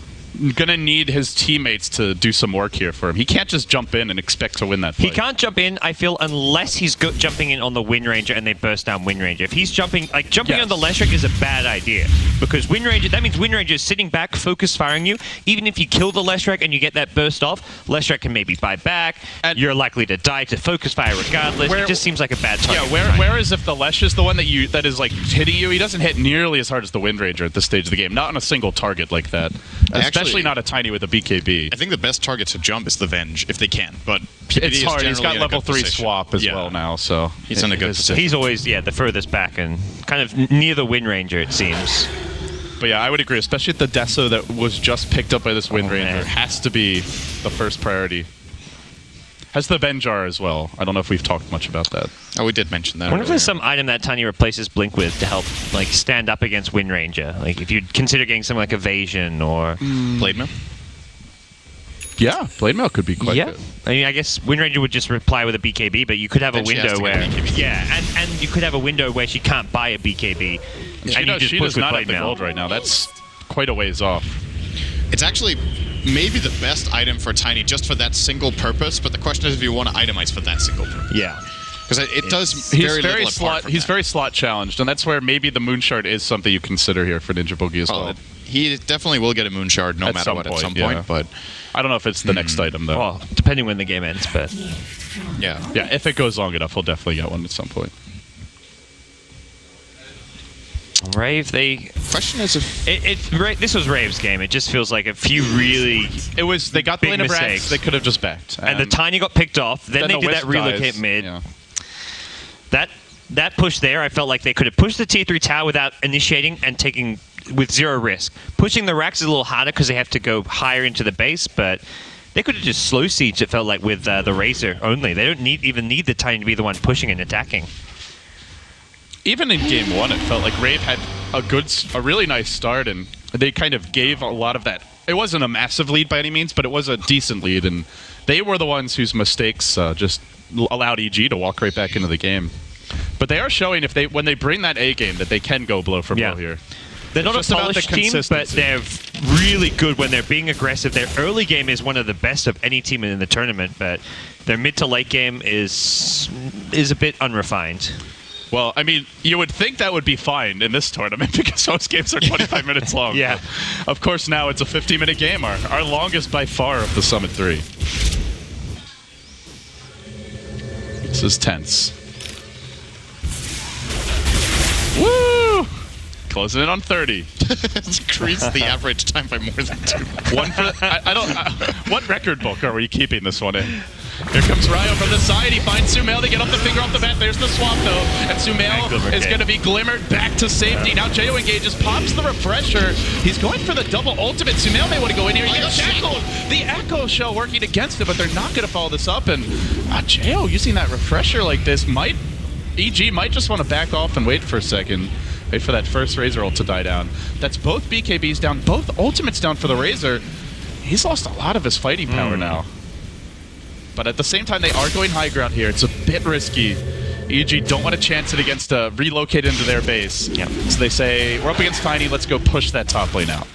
gonna need his teammates to do some work here for him. He can't just jump in and expect to win that fight. He can't jump in, I feel, unless he's jumping in on the Wind Ranger and they burst down Wind Ranger. If he's jumping on the Leshrac is a bad idea, because Wind Ranger, that means Wind Ranger is sitting back, focus firing you. Even if you kill the Leshrac and you get that burst off, Leshrac can maybe buy back, and you're likely to die to focus fire regardless. It just seems like a bad target. Yeah, whereas if the Lesh is the one that is like hitting you, he doesn't hit nearly as hard as the Wind Ranger at this stage of the game. Not on a single target like that. Especially not a Tiny with a BKB. I think the best target to jump is the Venge, if they can. But it's hard. He's got level 3 swap as well now, so he's in a good position. He's always the furthest back and kind of near the Wind Ranger, it seems. But yeah, I would agree, especially the Deso that was just picked up by this Wind Ranger has to be the first priority. Has the Venjar as well. I don't know if we've talked much about that. Oh, we did mention that. I wonder if there's some item that Tiny replaces Blink with to help like stand up against Wind Ranger. Like if you'd consider getting something like Evasion or Blade Mail. Yeah, Blade Mail could be quite good. I mean, I guess Wind Ranger would just reply with a BKB, but you could have a window where and you could have a window where she can't buy a BKB. And she does not have the gold right now. That's quite a ways off. It's actually maybe the best item for Tiny just for that single purpose, but the question is if you want to itemize for that single purpose. Yeah. Because it does very little apart from He's that. very slot challenged, and that's where maybe the Moon Shard is something you consider here for Ninja Boogie as well. He definitely will get a Moon Shard no matter what at some point, but I don't know if it's the next item, though. Well, depending when the game ends, but yeah, if it goes long enough, he'll definitely get one at some point. Rave, question is if this was Rave's game. It just feels like a few really they got the big lane of mistakes. Brax, they could have just backed, and the Tiny got picked off. Then they did that relocate mid. Yeah. That push there, I felt like they could have pushed the tier 3 tower without initiating and taking with zero risk. Pushing the racks is a little harder because they have to go higher into the base, but they could have just slow sieged, it felt like, with the Razor only. They don't even need the Tiny to be the one pushing and attacking. Even in game 1, it felt like Rave had a really nice start, and they kind of gave a lot of that. It wasn't a massive lead by any means, but it was a decent lead, and they were the ones whose mistakes just allowed EG to walk right back into the game. But they are showing when they bring that A game that they can go blow for blow here. They're not a polished team, but they're really good when they're being aggressive. Their early game is one of the best of any team in the tournament, but their mid to late game is a bit unrefined. Well, I mean, you would think that would be fine in this tournament because most games are 25 minutes long. Yeah. But of course, now it's a 50-minute game, our longest by far of the Summit 3. This is tense. Woo! Closing in on 30. It's increased the average time by more than 2. What record book are we keeping this one in? Here comes Ryo from the side. He finds Sumail. They get off the finger off the bat. There's the swap, though. And Sumail is going to be glimmered back to safety. Now Jo engages, pops the refresher. He's going for the double ultimate. Sumail may want to go in here. He gets shackled. The Echo Shell working against it, but they're not going to follow this up. And Jo using that refresher like this EG might just want to back off and wait for a second. Wait for that first Razor ult to die down. That's both BKBs down, both ultimates down for the Razor. He's lost a lot of his fighting power now. But at the same time, they are going high ground here. It's a bit risky. EG don't want to chance it against relocate into their base. Yep. So they say, we're up against Tiny, let's go push that top lane out.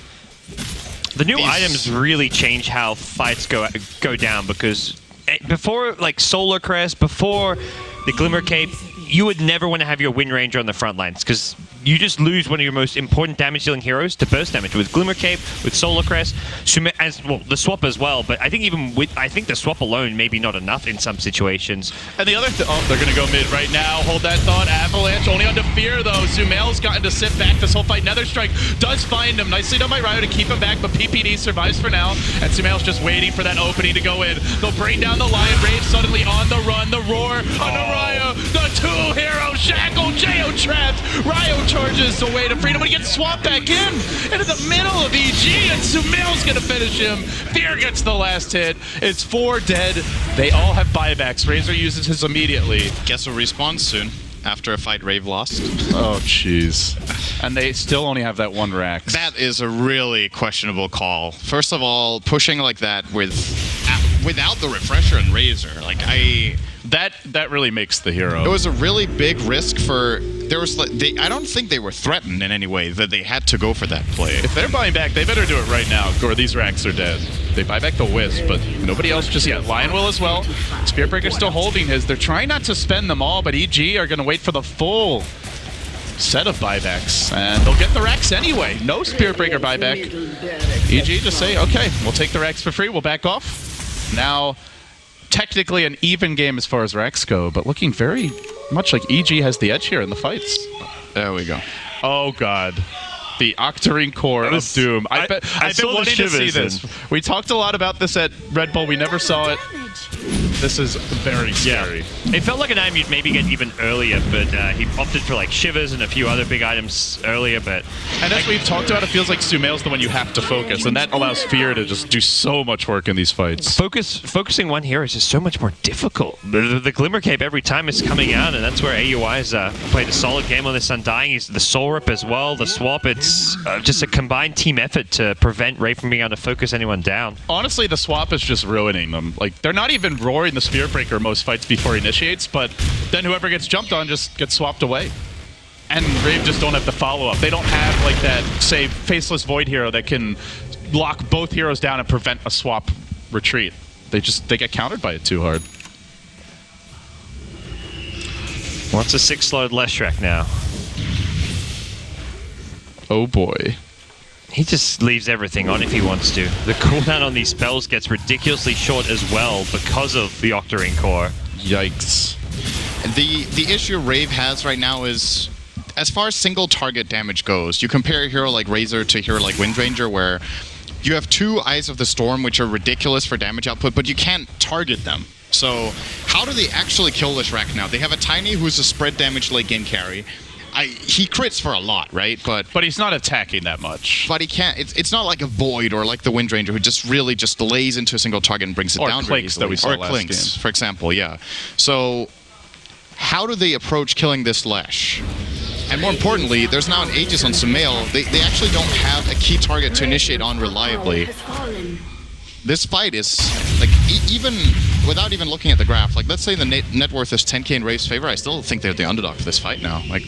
The new items really change how fights go down, because before, like Solar Crest, before the Glimmer Cape, you would never want to have your Wind Ranger on the front lines, because you just lose one of your most important damage-dealing heroes to burst damage with Glimmer Cape, with Solar Crest, as well the swap as well. But I think I think the swap alone maybe not enough in some situations. And the other they're gonna go mid right now. Hold that thought. Avalanche only onto Fear though. Sumail's gotten to sit back this whole fight. Nether Strike does find him. Nicely done by Ryo to keep him back, but PPD survives for now. And Sumail's just waiting for that opening to go in. They'll bring down the Lion. Rave suddenly on the run. The roar onto Ryo. The two-hero shackle. Jo trapped. Ryo charges away to freedom, but he gets swapped back in into the middle of EG, and Sumail's gonna finish him. Fear gets the last hit. It's 4 dead. They all have buybacks. Razor uses his immediately. Guess will respawn soon after a fight Rave lost. Oh, jeez. And they still only have that 1 Rax. That is a really questionable call. First of all, pushing like that without the refresher and Razor, that really makes the hero. it was a really big risk for. I don't think they were threatened in any way that they had to go for that play. If they're buying back, they better do it right now, or these racks are dead. They buy back the Wisp, but nobody else just yet. Lion will as well. Spiritbreaker's still holding his. They're trying not to spend them all, but EG are going to wait for the full set of buybacks, and they'll get the racks anyway. No Spiritbreaker buyback. EG just say, okay, we'll take the racks for free, we'll back off. Now, technically an even game as far as racks go, but looking very much like EG has the edge here in the fights. There we go. Oh, God. The Octarine core of Doom. I've been wanting to see this. We talked a lot about this at Red Bull. We never saw it. This is very scary. Yeah. It felt like an item you'd maybe get even earlier, but he opted for like Shivers and a few other big items earlier. And as we've talked about, it feels like Sumail's the one you have to focus, and that allows Fear to just do so much work in these fights. Focusing one hero is just so much more difficult. The Glimmer Cape every time is coming out, and that's where AUI's played a solid game on this Undying. He's the Soul Rip as well, the swap. It's just a combined team effort to prevent Rave from being able to focus anyone down. Honestly, the swap is just ruining them. Like, they're not even roaring the Spiritbreaker most fights before he initiates, but then whoever gets jumped on just gets swapped away. And Rave just don't have the follow-up. They don't have, like, that, say, Faceless Void hero that can lock both heroes down and prevent a swap retreat. They get countered by it too hard. What's a 6-slot Leshrac now? Oh boy. He just leaves everything on if he wants to. The cooldown on these spells gets ridiculously short as well because of the Octarine core. Yikes. The issue Rave has right now is, as far as single target damage goes, you compare a hero like Razor to a hero like Windranger, where you have 2 Eyes of the Storm, which are ridiculous for damage output, but you can't target them. So how do they actually kill this rack now? They have a Tiny who's a spread damage late game carry. He crits for a lot, right? But he's not attacking that much. But he can't. It's not like a Void or like the Windranger who just really just lays into a single target and brings it down really easily. That we saw or last Clinks, game. for example, yeah. So how do they approach killing this Lesh? And more importantly, there's now an Aegis on Sumail. They actually don't have a key target to initiate on reliably. This fight is, like, even without even looking at the graph, like, let's say the net worth is 10k in Rave's favor, I still think they're the underdog for this fight now. Like,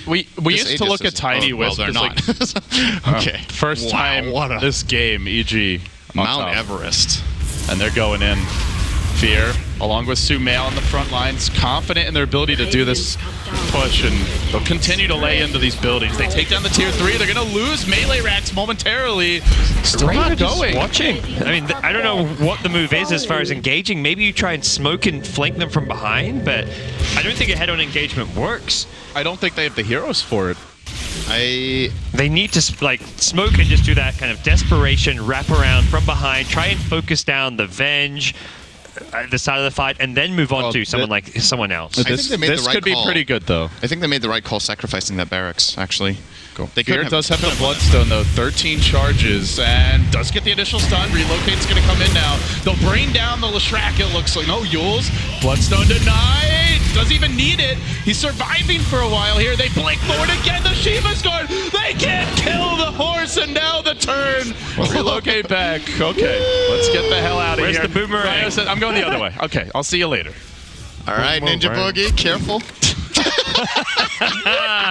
we used to look at Tiny Wisp. Well, they're not. Like, okay. First time this game, EG. Mount Everest. And they're going in. Fear, along with Sumail on the front lines, confident in their ability to do this push, and they'll continue to lay into these buildings. They take down the tier 3. They're going to lose melee racks momentarily. Still not going. Watching. I mean, I don't know what the move is as far as engaging. Maybe you try and smoke and flank them from behind, but I don't think a head-on engagement works. I don't think they have the heroes for it. They need to like smoke and just do that kind of desperation wrap around from behind, try and focus down the Venge at the side of the fight, and then move on to someone else. I think they made the right could be call. Pretty good though. I think they made the right call sacrificing that barracks, actually. Cool. Fear does have the Bloodstone though, 13 charges, and does get the initial stun. Relocate's gonna come in now. They'll bring down the Leshrac, it looks like. No, Yules. Bloodstone denied. Doesn't even need it. He's surviving for a while here. They blink forward again. The Shiva's guard. They can't kill the horse, and now the turn. Relocate back. Okay, let's get the hell out of Where's here. the boomerang? Ryo said, I'm going the other way. Okay, I'll see you later. All right, Ninja Boogie, careful. What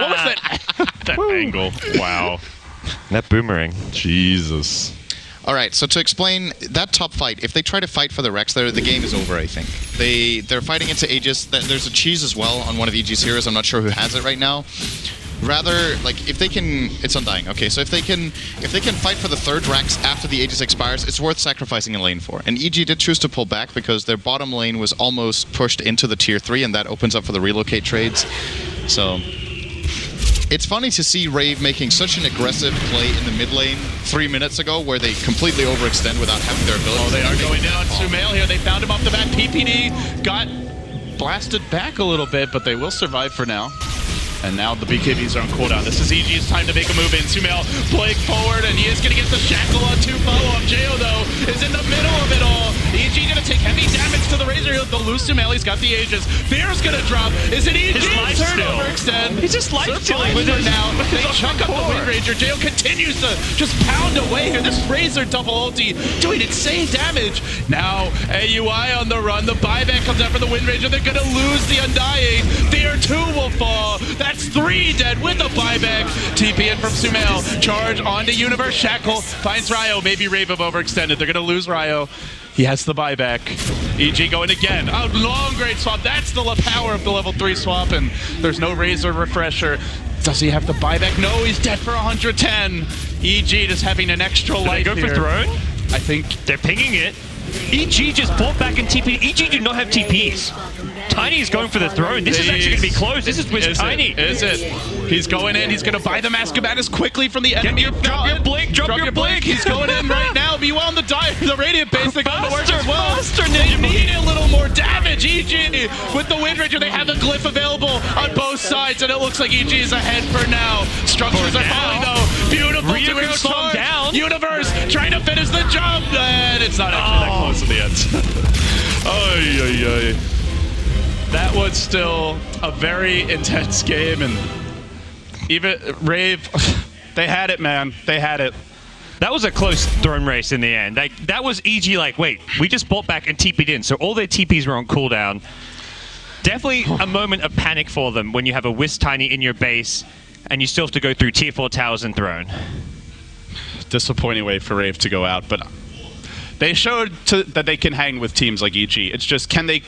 was that angle? Wow. That boomerang. Jesus. All right, so to explain that top fight, if they try to fight for the Rex, the game is over, I think. They're fighting into Aegis. There's a cheese as well on one of EG's heroes. I'm not sure who has it right now. rather, like, if they can, it's Undying. Okay, so if they can fight for the third Rax after the Aegis expires, it's worth sacrificing a lane for. And EG did choose to pull back because their bottom lane was almost pushed into the tier 3, and that opens up for the relocate trades. So it's funny to see Rave making such an aggressive play in the mid lane 3 minutes ago, where they completely overextend without having their ability. Oh, they are going in on Sumail here. They found him off the bat. PPD got blasted back a little bit, but they will survive for now. And now the BKBs are on cooldown. This is EG's time to make a move in. Sumail playing forward, and he is going to get the shackle on 2 follow-up. Jo, though, is in the middle of it all. EG going to take heavy damage to the Razor. They'll lose Sumail. He's got the Aegis. Fear's going to drop. Is it EG's turn to overextend? He's just life-stealing with it now. They chuck up the Wind Ranger. Jo continues to just pound away here. This Razor double ulti doing insane damage. Now, AUI on the run. The buyback comes out for the Wind Ranger. They're going to lose the Undying. Fear 2 will fall. That's 3 dead with the buyback. TP in from Sumail. Charge onto Universe. Shackle finds Ryo. Maybe Rave have overextended. They're going to lose Ryo. He has the buyback. EG going again. A long great swap. That's the power of the level 3 swap, and there's no Razor refresher. Does he have the buyback? No, he's dead for 110. EG just having an extra life go here. for throne? I think They're pinging it. EG just pulled back in TP. EG do not have TPs. Tiny is going for the throne. This is actually going to be close. This is with Tiny. Is it? He's going in. He's going to buy the Mascubatus quickly from the enemy. Drop your blink. Drop your blink. He's going in right now. Meanwhile, on the Radiant base, they're going to work as well. Faster, They need a little more damage. EG with the Wind Ranger. They have the glyph available on both sides, and it looks like EG is ahead for now. Structures are falling, though. Beautiful Ryu can slow him down. Universe trying to finish the jump, and it's not actually that close in the end. Ay, ay, ay. That was still a very intense game, and even Rave, they had it, man. They had it. That was a close throne race in the end. That was EG like, wait, we just bought back and TP'd in, so all their TPs were on cooldown. Definitely a moment of panic for them when you have a Wisp Tiny in your base and you still have to go through tier 4 towers and throne. Disappointing way for Rave to go out, but they showed that they can hang with teams like EG. It's just, can they